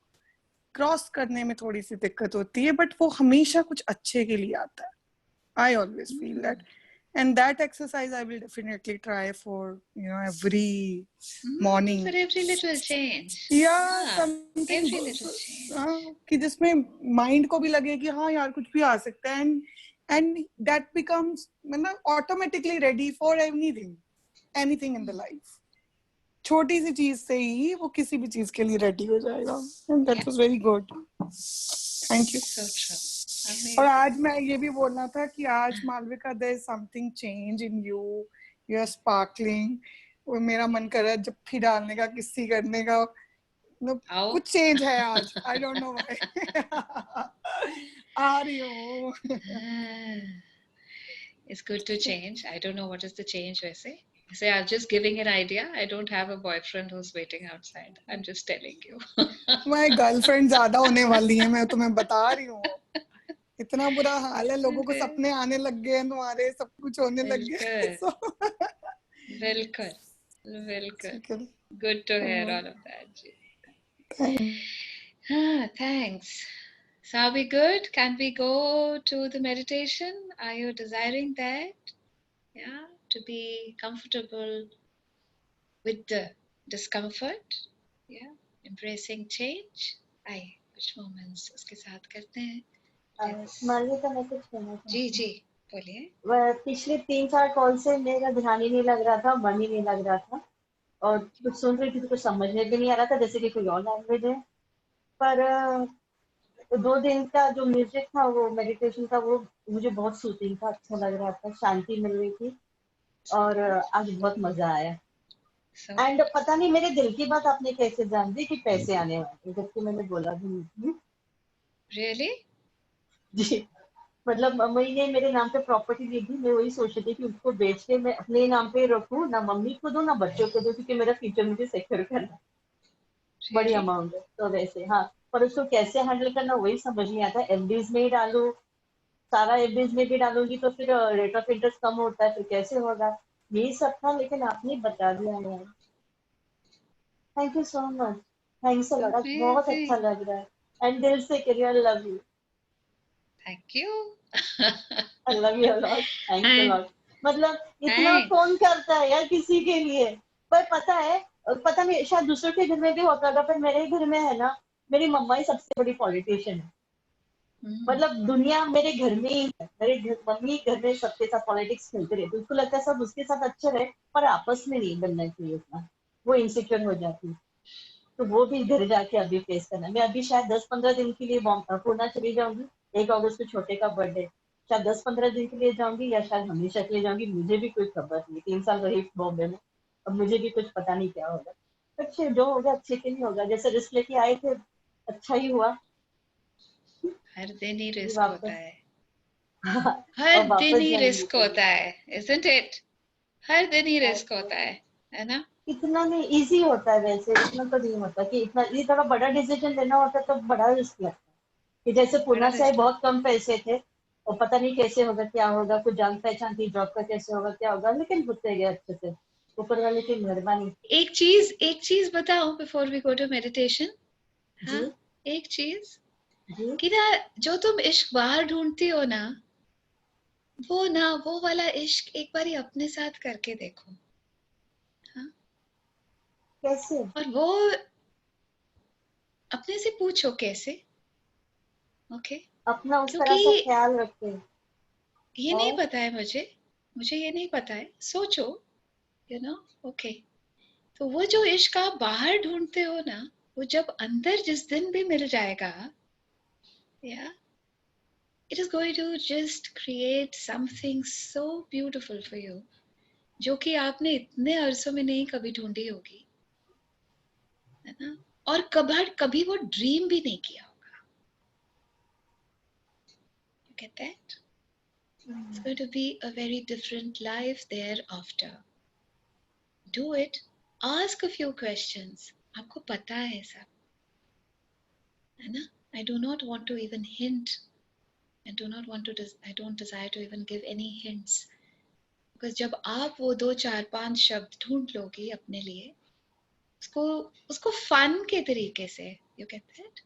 क्रॉस करने में थोड़ी सी दिक्कत होती है, बट वो हमेशा कुछ अच्छे के लिए आता है। I always feel that. And that exercise I will definitely try for, you know, every morning. For every little change. Yeah, something every little change. कि जिसमें माइंड को भी लगे कि हाँ यार कुछ भी आ सकता है, and that becomes, मतलब automatically ready for anything in the life. छोटी सी चीज से ही वो किसी भी चीज के लिए रेडी हो जाएगा। And that was very good. Thank you. So true. Amazing. और आज मैं ये भी बोलना था कि आज Malvika, there is something change in you. You are sparkling. और मेरा मन कर रहा है जप्फी डालने का, किस्सी करने का, कुछ चेंज है आज। I don't know why. आ रही हूँ। It's good to change. I don't know what is the change वैसे. So I'm just giving an idea. I don't have a boyfriend who's waiting outside. I'm just telling you. मैं girlfriend ज्यादा होने वाली है, मैं तुम्हें बता रही हूँ। इतना बुरा हाल है, लोगों को सपने आने लग गए हैं तुम्हारे, सब कुछ होने लग गया। बिल्कुल, बिल्कुल। Good to hear all of that. Thanks. So are we good? Can we go to the meditation? Are you desiring that? Yeah, to be comfortable with the discomfort. Yeah, embracing change. आइए कुछ moments उसके साथ करते हैं। मालविका, मैं कुछ कहना चाहती हूँ। जी बोलिए। पिछले 3-4 कॉल से मेरा ध्यान ही नहीं लग रहा था, मन ही नहीं लग रहा था, और कुछ सुन रही थी तो कुछ समझने भी नहीं आ रहा था, जैसे कि कोई और लैंग्वेज है। पर 2 दिन का जो म्यूजिक था, वो मेडिटेशन का, वो मुझे बहुत सूथिंग था, अच्छा लग रहा था, शांति मिल रही थी, और आज बहुत मजा आया। एंड पता नहीं मेरे दिल की बात आपने कैसे जान दी कि पैसे आने वाले, जबकि मैंने बोला भी नहीं। Really? जी, मतलब मम्मी ने मेरे नाम पे प्रॉपर्टी दी थी, मैं वही सोच रही थी कि उसको बेच के मैं अपने नाम पे रखूं, ना मम्मी को दूं ना बच्चों को दूं, क्योंकि मेरा फ्यूचर मुझे सिक्योर करना। बड़ी अमाउंट है, तो वैसे हाँ, पर उसको कैसे हैंडल करना वही समझ नहीं आता। एफडीज में ही डालूं, सारा एफडीज में भी डालूंगी तो फिर रेट ऑफ इंटरेस्ट कम होता है, फिर कैसे होगा, यही सब था, लेकिन आपने बता दिया यार। Thank you so much, thanks a lot, बहुत अच्छा लग रहा है, एंड दिल से real love you. Thank you. I love you a lot. Thanks a lot. मतलब इतना कौन करता है यार किसी के लिए, पर पता है पता नहीं शायद दूसरों के घर में भी होता होगा, पर मेरे घर में है ना, मेरी मम्मा ही सबसे बड़ी पॉलिटिशियन है। मतलब दुनिया मेरे घर में ही है, मम्मी घर में सबके साथ पॉलिटिक्स खेलते रहती है। उसको लगता है सब उसके साथ अच्छे रहे, पर आपस में नहीं बनना चाहिए उतना, वो इनसिक्योर हो जाती है। तो वो भी घर जाके अभी फेस करना है। मैं अभी शायद 10-15 दिन के लिए पूना चली जाऊंगी। 1 अगस्त को छोटे का बर्थडे, शायद 10-15 दिन के लिए जाऊंगी, या शायद हमेशा के लिए जाऊंगी, मुझे भी कोई खबर नहीं। 3 साल रही बॉम्बे में, अब मुझे भी कुछ पता नहीं क्या होगा। अच्छे जो होगा अच्छे के लिए होगा। जैसे रिस्क लेके आए थे, अच्छा ही हुआ। हर दिन ही अभी रिस्क होता वापस है, हर और दिन वापस ही जाएंगे रिस्क तो होता है, isn't it? हर दिन ही रिस्क होता है ना? इतना नहीं इजी होता है वैसे, इतना तो नहीं होता कि इतना, ये थोड़ा बड़ा डिसीजन लेना होता है तो बड़ा रिस्क लगता है। कि जैसे बड़ा पूना से आए, रिस्क। बहुत कम पैसे थे, और पता नहीं कैसे होगा क्या होगा, कुछ जान पहचान थी, जॉब का कैसे होगा क्या होगा, लेकिन होते गए अच्छे से, ऊपर वाले की मेहरबानी। एक चीज बताओ before we go to meditation. हाँ, जी एक चीज जी। कि ना, जो तुम इश्क बाहर ढूंढती हो ना, वो वाला इश्क एक बार अपने साथ करके देखो। हाँ, कैसे? और वो अपने से पूछो कैसे। ओके, अपना उस क्योंकि तरह सा ख्याल रखे। ये नहीं और पता है मुझे ये नहीं पता है, सोचो, यू नो। ओके, तो वो जो इश्क आप बाहर ढूंढते हो ना, वो जब अंदर जिस दिन भी मिल जाएगा, या it is going to just create something so beautiful for you, जो कि आपने इतने अरसों में नहीं कभी ढूंढी होगी, है ना? और कभी वो ड्रीम भी नहीं किया होगा। You get that? It's going to be a very different life thereafter. Do it. Ask a few questions. आपको पता है सब, है ना? I do not want to even hint. I do not want to. I don't desire to even give any hints. Because जब आप वो 2 4 5 शब्द ढूंढ लोगी अपने लिए, उसको उसको फन के तरीके से, यू गेट दैट,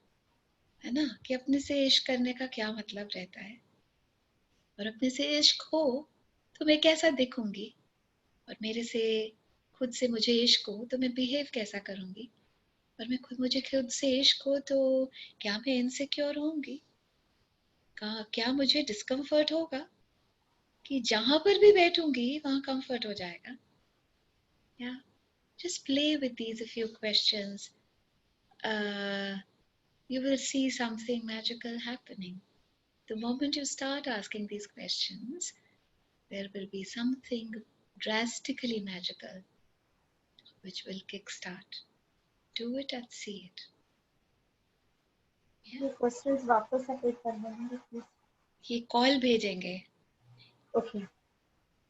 है ना? कि अपने से इश्क करने का क्या मतलब रहता है, और अपने से इश्क हो तो मैं कैसा दिखूंगी, और मेरे से खुद से मुझे इश्क हो तो मैं बिहेव कैसा करूंगी, और मुझे खुद से इश्क हो तो क्या मैं इनसिक्योर होंगी, क्या मुझे डिस्कम्फर्ट होगा, कि जहां पर भी बैठूंगी वहां कंफर्ट हो जाएगा। या just play with these a few questions. You will see something magical happening. The moment you start asking these questions, there will be something drastically magical which will kickstart. Do it and see it. ये questions वापस repeat कर देंगे please. ये call भेजेंगे, okay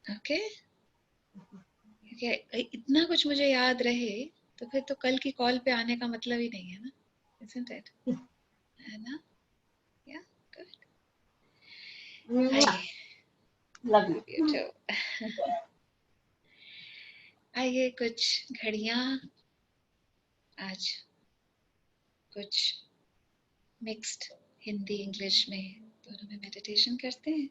okay? इतना कुछ मुझे याद रहे तो फिर तो कल की कॉल पे आने का मतलब ही नहीं है ना, isn't it? है ना? Yeah, good. आइए, love love you you. too. आइए, कुछ घड़ियां आज कुछ मिक्स्ड हिंदी इंग्लिश में दोनों में मेडिटेशन करते हैं।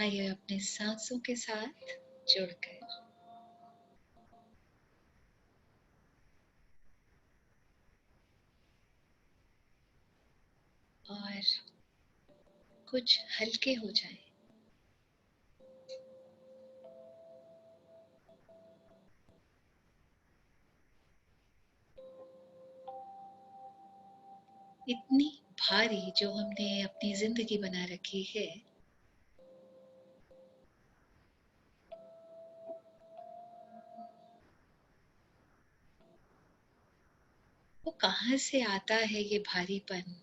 आइए अपने सांसों के साथ जुड़कर और कुछ हल्के हो जाएं। इतनी भारी जो हमने अपनी जिंदगी बना रखी है, वो कहाँ से आता है ये भारीपन?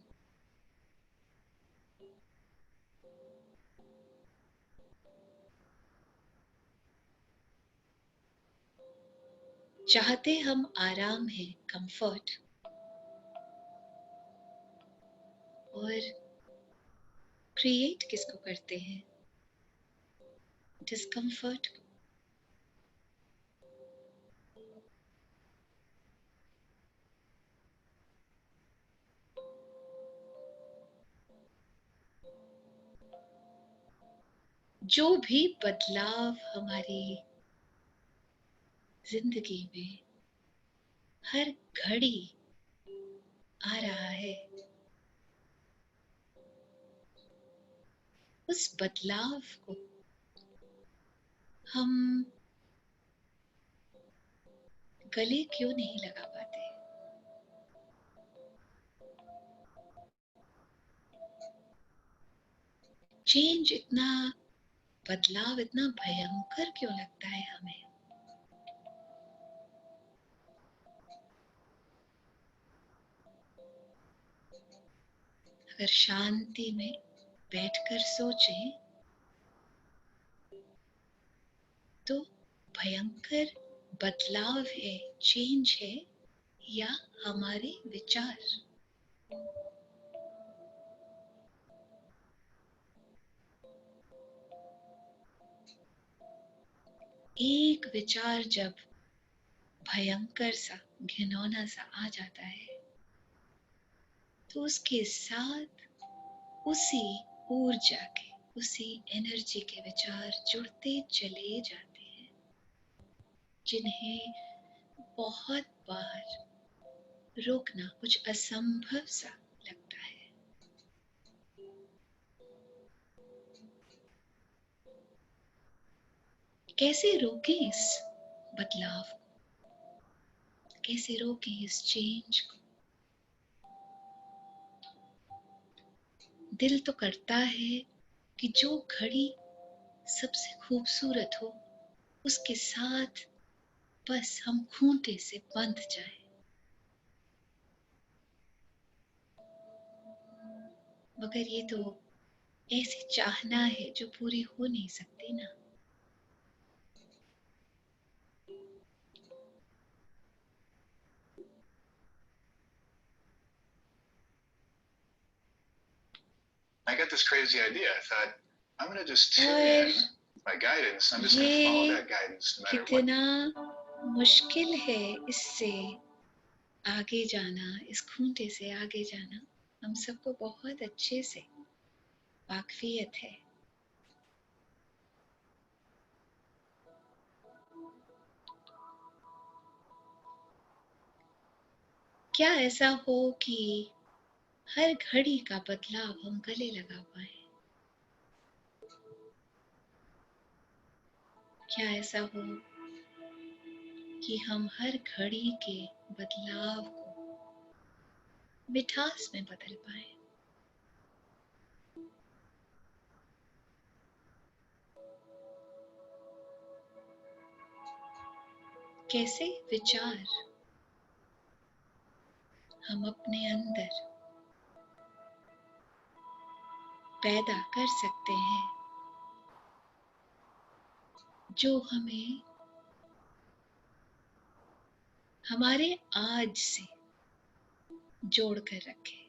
चाहते हम आराम है, कंफर्ट, और क्रिएट किसको करते हैं? डिस्कम्फर्ट को। जो भी बदलाव हमारी जिंदगी में हर घड़ी आ रहा है, उस बदलाव को हम गले क्यों नहीं लगा पाते? चेंज इतना, बदलाव इतना भयंकर क्यों लगता है हमें? अगर शांति में बैठकर सोचें तो भयंकर बदलाव है, चेंज है, या हमारे विचार? एक विचार जब भयंकर सा, घिनौना सा आ जाता है तो उसके साथ उसी ऊर्जा के, उसी एनर्जी के विचार जुड़ते चले जाते हैं, जिन्हें बहुत बार रोकना कुछ असंभव सा लगता है। कैसे रोकें इस बदलाव को? कैसे रोकें इस चेंज को? दिल तो करता है कि जो घड़ी सबसे खूबसूरत हो उसके साथ बस हम खूंटे से बंध जाएं। मगर ये तो ऐसी चाहना है जो पूरी हो नहीं सकती ना। I got this crazy idea. I thought, I'm going to just tune in my guidance. I'm just going to follow that guidance no matter what. कितना मुश्किल है इससे आगे जाना, इस खूंटे से आगे जाना, हम सबको बहुत अच्छे से वाकफियत है। क्या ऐसा हो कि हर घड़ी का बदलाव हम गले लगा पाए? क्या ऐसा हो कि हम हर घड़ी के बदलाव को मिठास में बदल पाए? कैसे विचार हम अपने अंदर पैदा कर सकते हैं जो हमें हमारे आज से जोड़ कर रखे?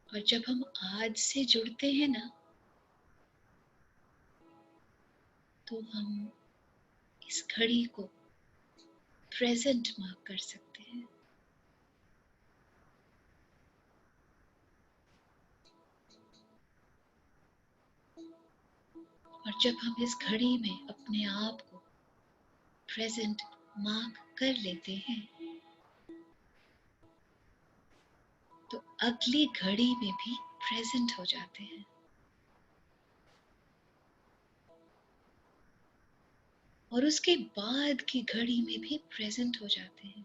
और जब हम आज से जुड़ते हैं ना, तो हम इस घड़ी को प्रेजेंट मार्क कर सकते हैं। और जब हम इस घड़ी में अपने आप को प्रेजेंट मार्क कर लेते हैं तो अगली घड़ी में भी प्रेजेंट हो जाते हैं। और उसके बाद की घड़ी में भी प्रेजेंट हो जाते हैं।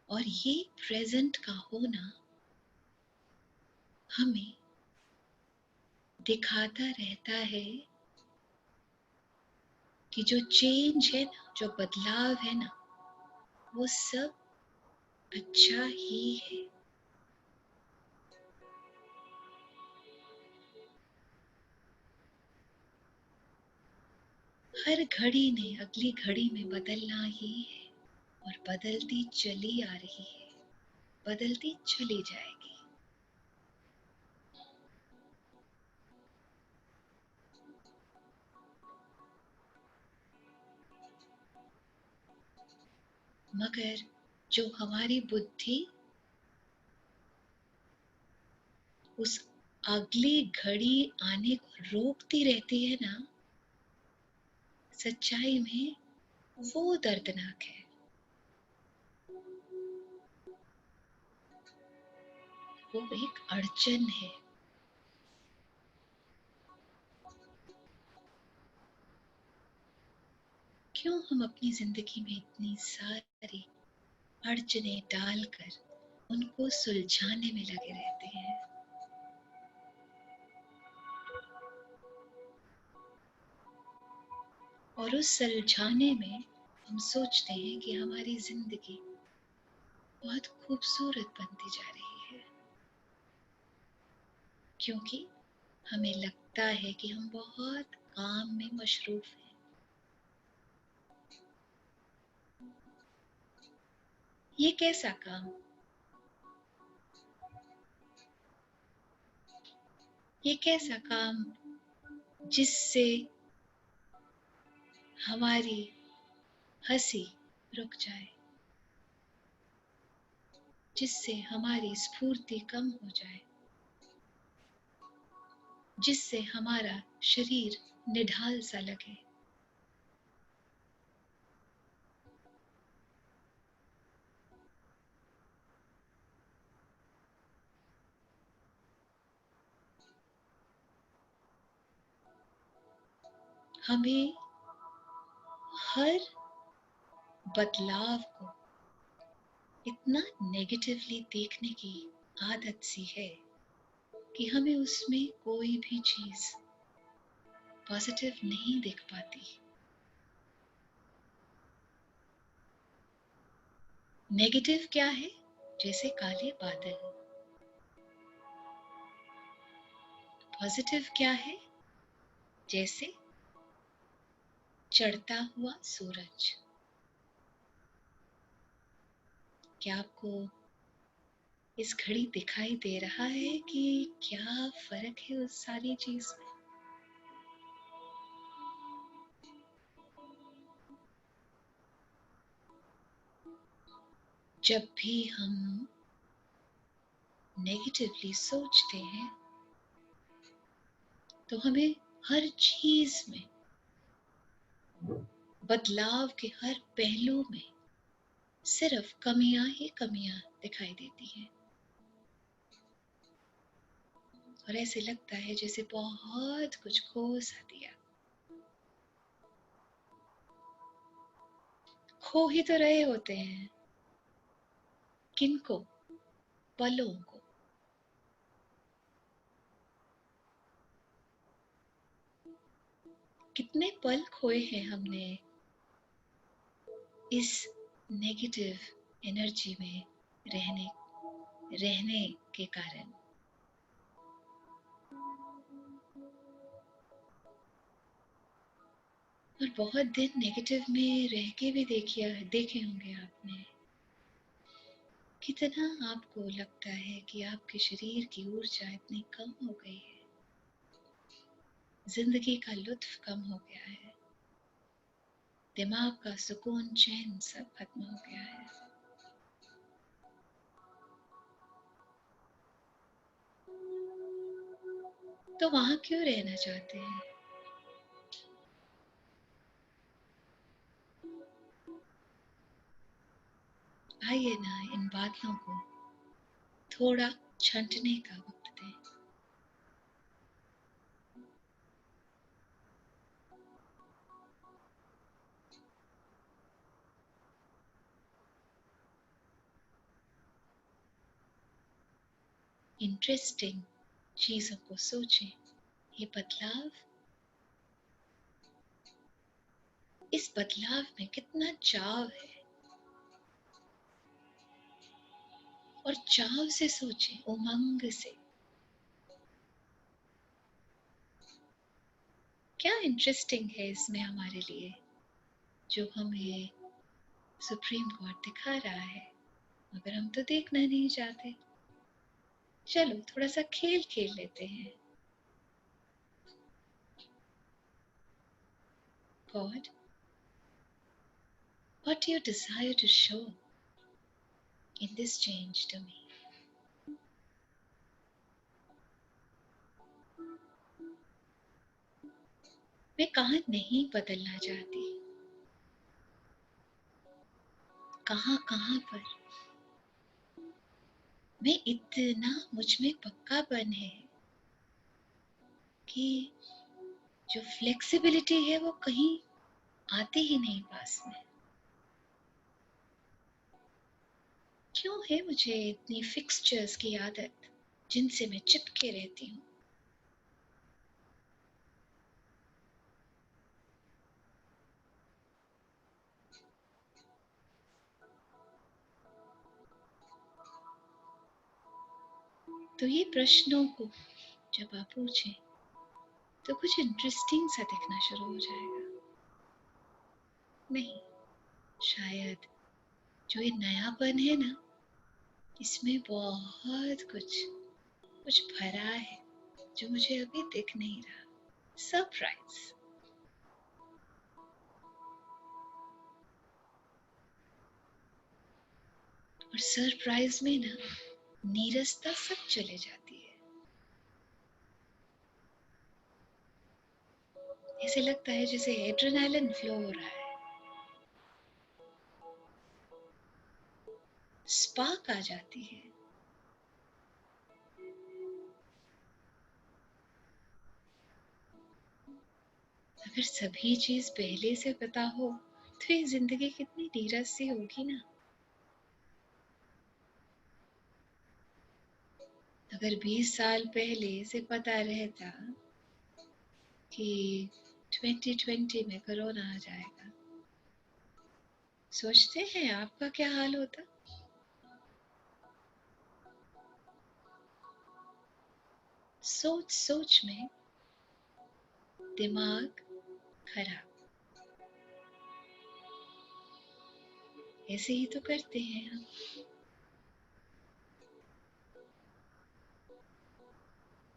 और ये प्रेजेंट का होना हमें दिखाता रहता है कि जो चेंज है ना, जो बदलाव है ना, वो सब अच्छा ही है। हर घड़ी ने अगली घड़ी में बदलना ही है और बदलती चली आ रही है, बदलती चली जाएगी। मगर जो हमारी बुद्धि उस अगली घड़ी आने को रोकती रहती है ना, सच्चाई में वो दर्दनाक है। वो एक अड़चन है। क्यों हम अपनी जिंदगी में इतनी सारी अड़चनें डालकर उनको सुलझाने में लगे रहते हैं? और उस सुलझाने में हम सोचते हैं कि हमारी जिंदगी बहुत खूबसूरत बनती जा रही है, क्योंकि हमें लगता है कि हम बहुत काम में मशरूफ हैं। ये कैसा काम? ये कैसा काम जिससे हमारी हंसी रुक जाए, जिससे हमारी स्फूर्ति कम हो जाए, जिससे हमारा शरीर निढाल सा लगे? हमें हर बदलाव को इतना नेगेटिवली देखने की आदत सी है कि हमें उसमें कोई भी चीज पॉजिटिव नहीं दिख पाती। नेगेटिव क्या है? जैसे काले बादल। पॉजिटिव क्या है? जैसे चढ़ता हुआ सूरज। क्या आपको इस घड़ी दिखाई दे रहा है कि क्या फर्क है उस सारी चीज में? जब भी हम नेगेटिवली सोचते हैं तो हमें हर चीज में, बदलाव के हर पहलू में सिर्फ कमियां ही कमियां दिखाई देती हैं, और ऐसे लगता है जैसे बहुत कुछ खो सा दिया। खो ही तो रहे होते हैं। किनको? पलों को। कितने पल खोए हैं हमने इस नेगेटिव एनर्जी में रहने के कारण। और बहुत दिन नेगेटिव में रह के भी देखे होंगे आपने, कितना आपको लगता है कि आपके शरीर की ऊर्जा इतनी कम हो गई है, जिंदगी का लुत्फ कम हो गया है, दिमाग का सुकून चैन सब खत्म हो गया है। तो वहां क्यों रहना चाहते हैं? आइए ना इन बादलों को थोड़ा छंटने का वक्त दें। इंटरेस्टिंग चीजों को सोचें। ये बदलाव, इस बदलाव में कितना चाव है, और चाव से सोचें, उमंग से। क्या इंटरेस्टिंग है इसमें हमारे लिए जो हमें सुप्रीम कोर्ट दिखा रहा है, मगर हम तो देखना नहीं चाहते। चलो थोड़ा सा खेल खेल लेते हैं। God, what do you desire to show? in this change to me. मैं कहाँ नहीं बदलना चाहती, कहाँ कहाँ पर मैं इतना मुझ में पक्कापन है कि जो फ्लेक्सिबिलिटी है वो कहीं आती ही नहीं पास में। क्यों है मुझे इतनी फिक्सचर्स की आदत जिनसे मैं चिपके रहती हूँ? तो ये प्रश्नों को जब आप पूछें तो कुछ इंटरेस्टिंग सा दिखना शुरू हो जाएगा। नहीं, शायद जो ये नयापन है ना, इसमें बहुत कुछ भरा है जो मुझे अभी दिख नहीं रहा। सरप्राइज। और सरप्राइज में ना नीरसता सब चले जाती है। ऐसे लगता है जैसे एड्रेनालिन फ्लो हो रहा है, स्पार्क आ जाती है। अगर सभी चीज पहले से पता हो तो ये जिंदगी कितनी नीरस सी होगी ना। अगर 20 साल पहले से पता रहता कि 2020 में कोरोना आ जाएगा, सोचते हैं आपका क्या हाल होता? सोच सोच में दिमाग खराब। ऐसे ही तो करते हैं हम।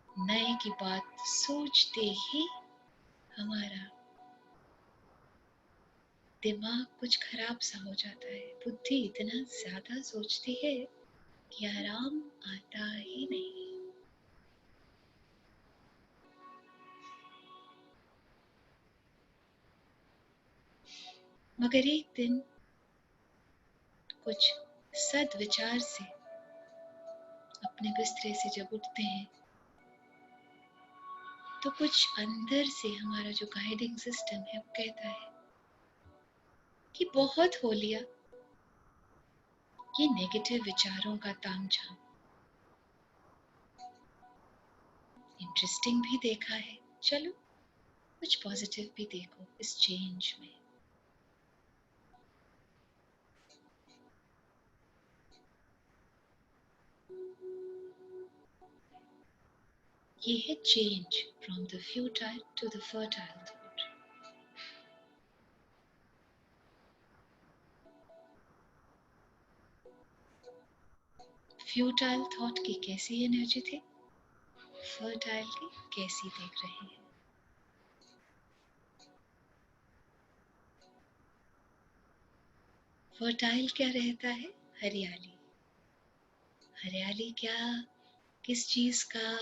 नए की बात सोचते ही हमारा दिमाग कुछ खराब सा हो जाता है। बुद्धि इतना ज्यादा सोचती है कि आराम आता ही नहीं। मगर एक दिन कुछ सद्विचार से अपने बिस्तरे से जब उठते हैं तो कुछ अंदर से हमारा जो गाइडिंग सिस्टम है वो कहता है कि बहुत हो लिया ये नेगेटिव विचारों का तामझाम। इंटरेस्टिंग भी देखा है, चलो कुछ पॉजिटिव भी देखो इस चेंज में। ये है change from the futile to the fertile thought. Futile thought की कैसी एनर्जी थी, फर्टाइल की कैसी देख रहे हैं। फर्टाइल क्या रहता है? हरियाली। हरियाली क्या किस चीज का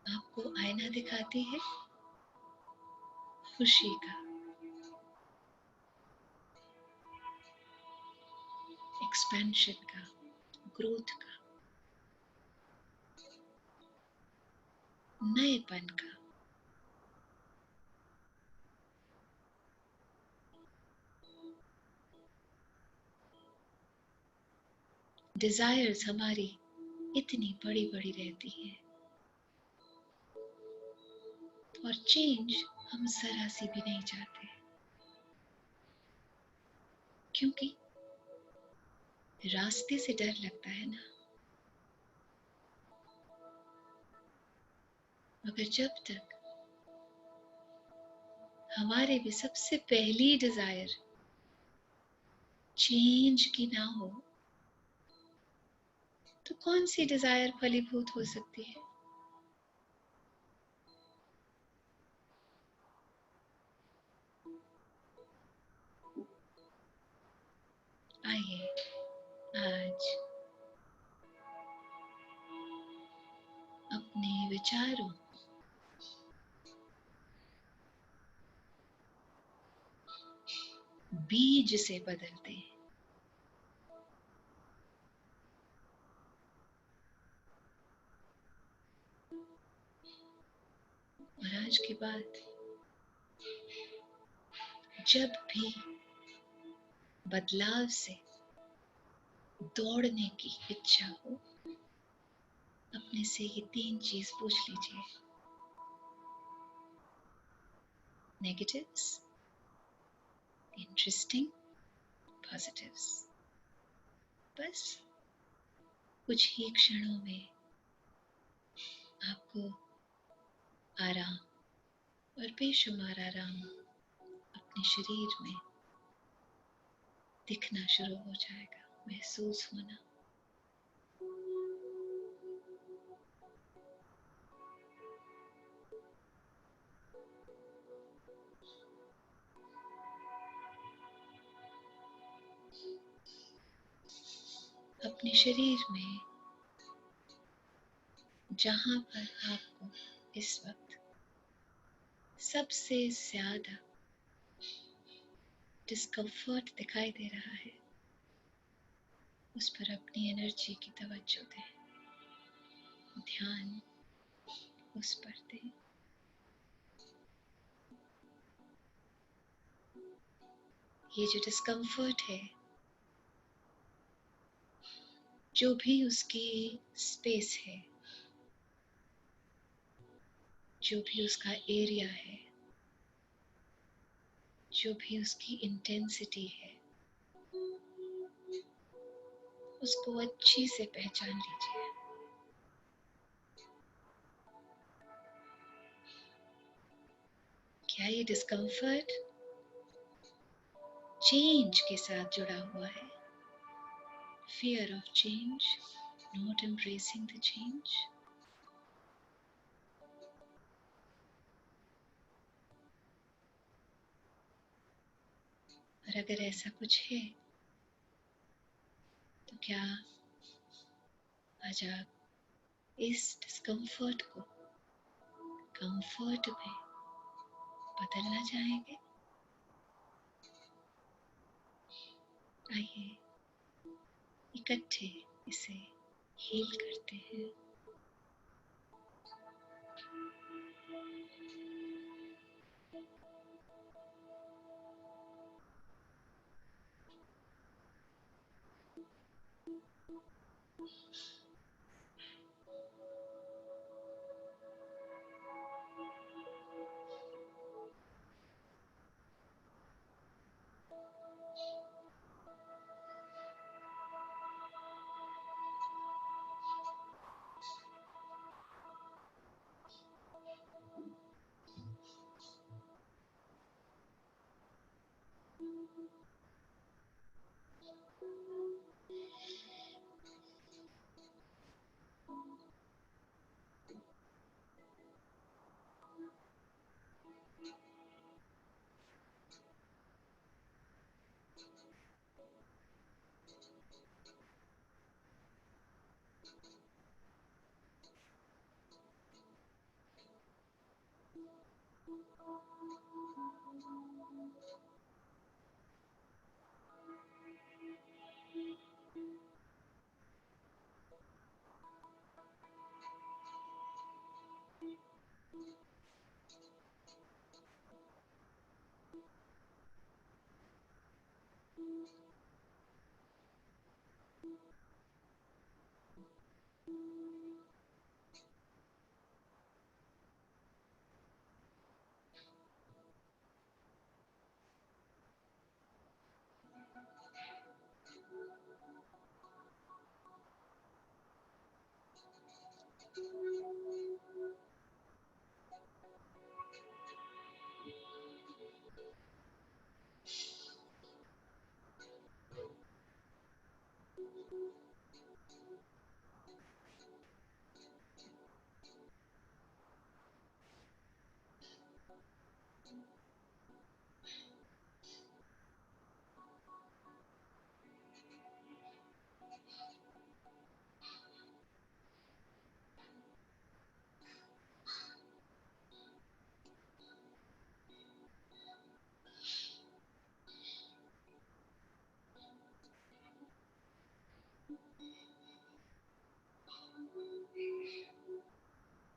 आपको आईना दिखाती है? खुशी का, एक्सपेंशन का, ग्रोथ का, नएपन का। डिजायर्स हमारी इतनी बड़ी बड़ी रहती हैं और चेंज हम जरा सी भी नहीं चाहते, क्योंकि रास्ते से डर लगता है ना। मगर जब तक हमारे भी सबसे पहली डिजायर चेंज की ना हो तो कौन सी डिजायर फलीभूत हो सकती है? आइए आज विचारों, बीज से बदलते हैं। और आज के बाद जब भी बदलाव से दौड़ने की इच्छा हो, अपने से ये 3 चीज पूछ लीजिए। Negatives, interesting, positives. बस कुछ ही क्षणों में आपको आराम और बेशुमार आराम अपने शरीर में दिखना शुरू हो जाएगा, महसूस होना। अपने शरीर में जहां पर आपको इस वक्त सबसे ज्यादा डिस्कम्फर्ट दिखाई दे रहा है, उस पर अपनी एनर्जी की तवज्जो दें, ध्यान उस पर दें। ये जो डिस्कम्फर्ट है, जो भी उसकी स्पेस है, जो भी उसका एरिया है, जो भी उसकी इंटेंसिटी है, उसको अच्छी से पहचान लीजिए। क्या ये डिस्कम्फर्ट चेंज के साथ जुड़ा हुआ है? Fear of change, not embracing the change. और अगर ऐसा कुछ है तो क्या आज आप इस डिस्कम्फर्ट को कंफर्ट में बदलना चाहेंगे? आइए इकट्ठे इसे हील करते हैं।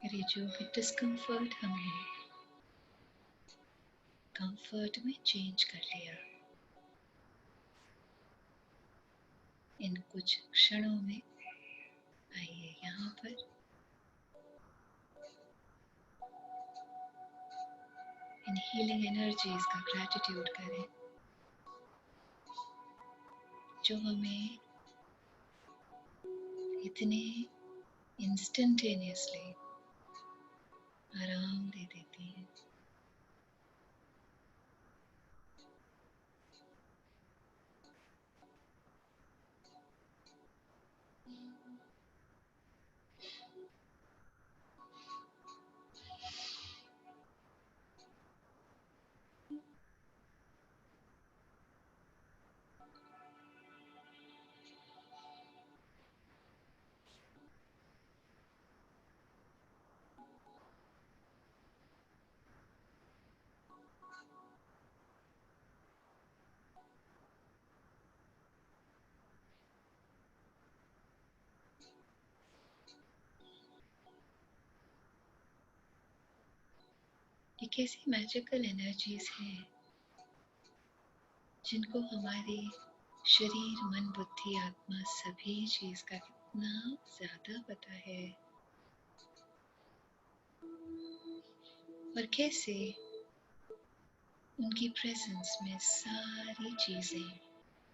अरे जो भी डिस्कम्फर्ट हमें कंफर्ट में चेंज कर लिया, इन कुछ क्षणों में आइए यहाँ पर इन हीलिंग एनर्जीज का ग्रैटिट्यूड करें जो हमें इतने इंस्टेंटेनियसली आराम दे देती हैं। ये कैसी मैजिकल एनर्जीज हैं जिनको हमारे शरीर, मन, बुद्धि, आत्मा सभी चीज का कितना ज्यादा पता है, और कैसे उनकी प्रेजेंस में सारी चीजें,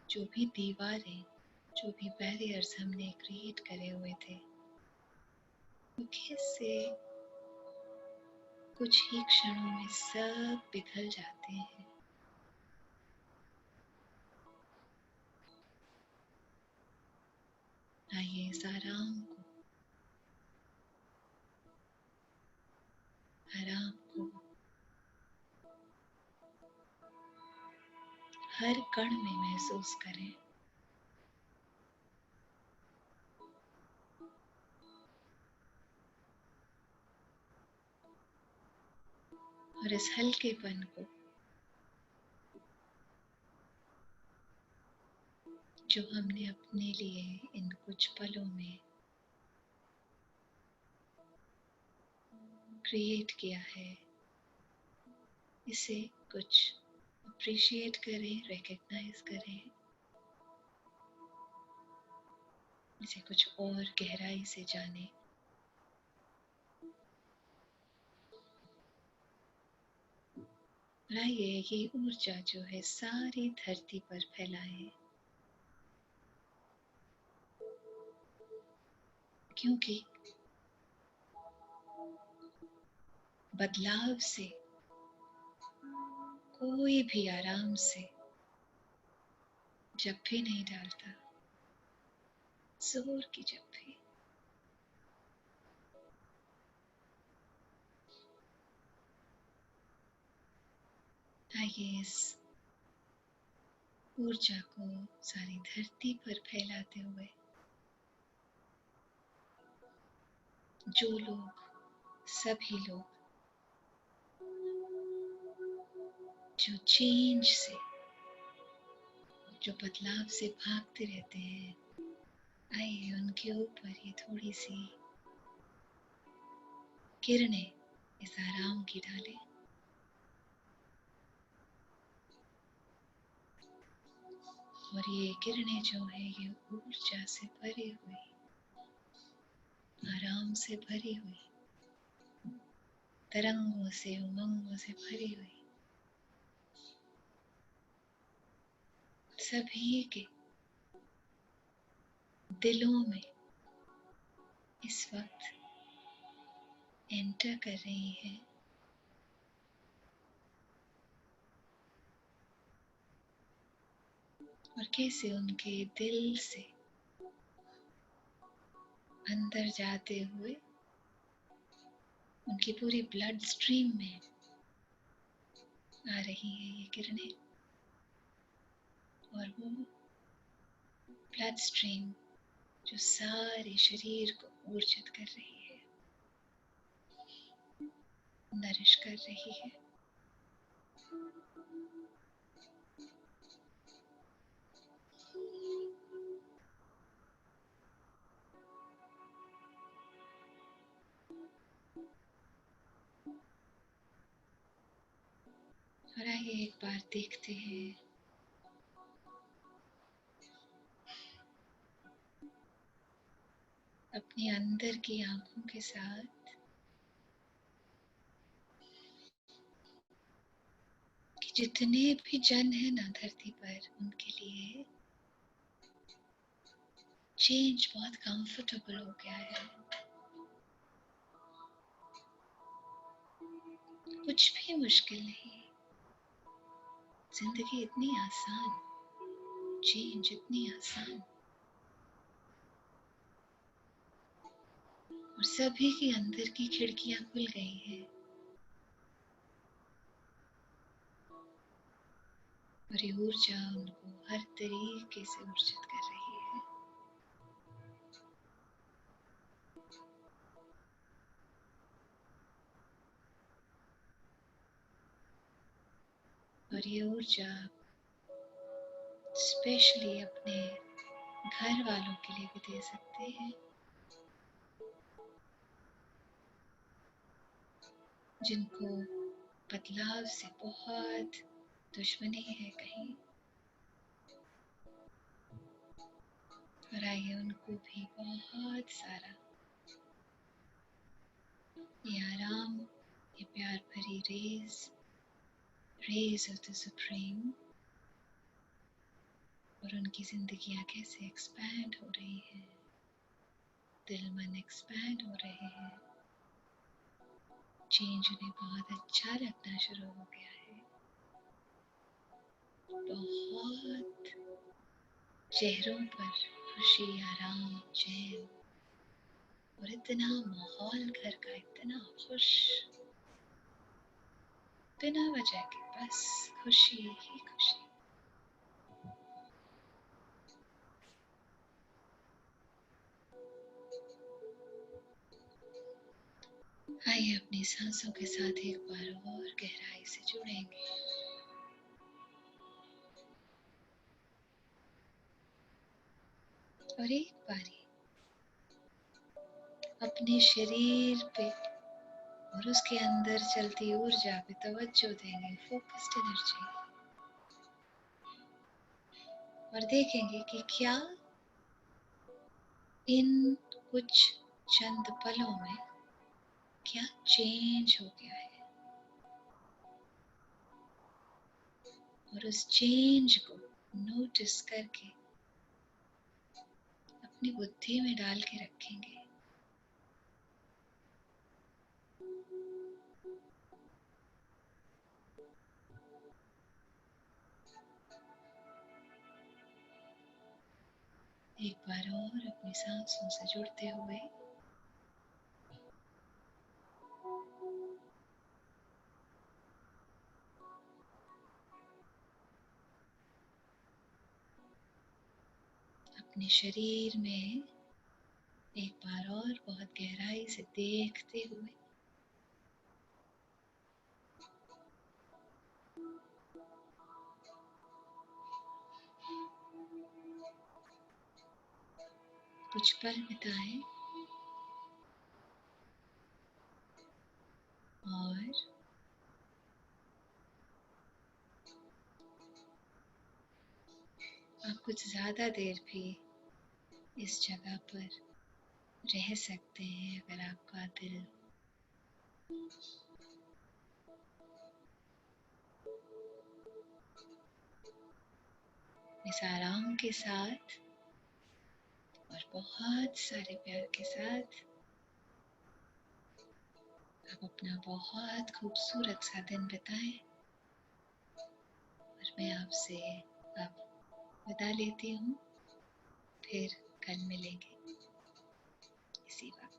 जो भी दीवारें, जो भी बैरियर्स हमने क्रिएट करे हुए थे, वो कैसे कुछ ही क्षणों में सब पिघल जाते हैं। आइए इस आराम को हर कण में महसूस करें। और इस हल्केपन को जो हमने अपने लिए इन कुछ पलों में क्रिएट किया है, इसे कुछ अप्रिशिएट करें, रिकग्नाइज करें, इसे कुछ और गहराई से जानें। आइए ये ऊर्जा जो है सारी धरती पर फैलाएं, क्योंकि बदलाव से कोई भी आराम से जप्फी नहीं डालता, जोर की जप्फी। आइए इस ऊर्जा को सारी धरती पर फैलाते हुए जो लोग, सभी लोग जो चेंज से, जो बदलाव से भागते रहते हैं, आइए उनके ऊपर ये थोड़ी सी किरणें इस आराम की डालें। और ये किरणें जो है ये ऊर्जा से भरी हुई, आराम से भरी हुई, तरंगों से, उमंगों से भरी हुई, सभी के दिलों में इस वक्त एंटर कर रही है। और कैसे उनके दिल से अंदर जाते हुए उनकी पूरी ब्लड स्ट्रीम में आ रही है ये किरणें, और वो ब्लड स्ट्रीम जो सारे शरीर को ऊर्जित कर रही है, नरिश कर रही है। और आइए एक बार देखते हैं अपने अंदर की आंखों के साथ कि जितने भी जन हैं ना धरती पर, उनके लिए चेंज बहुत कंफर्टेबल हो गया है। कुछ भी मुश्किल नहीं, जिंदगी इतनी आसान, चेंज इतनी आसान, और सभी के अंदर की खिड़कियां खुल गई हैं और ये ऊर्जा उनको हर तरीके से ऊर्जित कर रही है। और ये ऊर्जा स्पेशली अपने घर वालों के लिए भी दे सकते हैं, जिनको बदलाव से बहुत दुश्मनी है कहीं, और आइए उनको भी बहुत सारा ये आराम, ये प्यार भरी रेज ऑफ द सुप्रीम, और उनकी जिंदगियां कैसे एक्सपैंड हो रही हैं, दिल मन एक्सपैंड हो रहे हैं, चेंज उन्हें बहुत अच्छा लगना शुरू हो गया है, बहुत चेहरों पर खुशी, आराम, चैन, और इतना माहौल घर का इतना खुश, बिना वजह के बस खुशी ही खुशी। आइए अपनी सांसों के साथ एक बार और गहराई से जुड़ेंगे। और एक बारी अपने शरीर पे और उसके अंदर चलती ऊर्जा पे तवज्जो देंगे, फोकस्ड एनर्जी, और देखेंगे कि क्या इन कुछ चंद पलों में क्या चेंज हो गया है, और उस चेंज को नोटिस करके अपनी बुद्धि में डाल के रखेंगे। एक बार और अपनी सांसों से जुड़ते हुए अपने शरीर में एक बार और बहुत गहराई से देखते हुए कुछ पल बिताएं, और आप कुछ ज्यादा देर भी इस जगह पर रह सकते हैं अगर आपका दिल इस आराम के साथ और बहुत सारे प्यार के साथ आप अपना बहुत खूबसूरत सा दिन बिताएं, और मैं आपसे अब विदा लेती हूँ। फिर कल मिलेंगे इसी वक्त।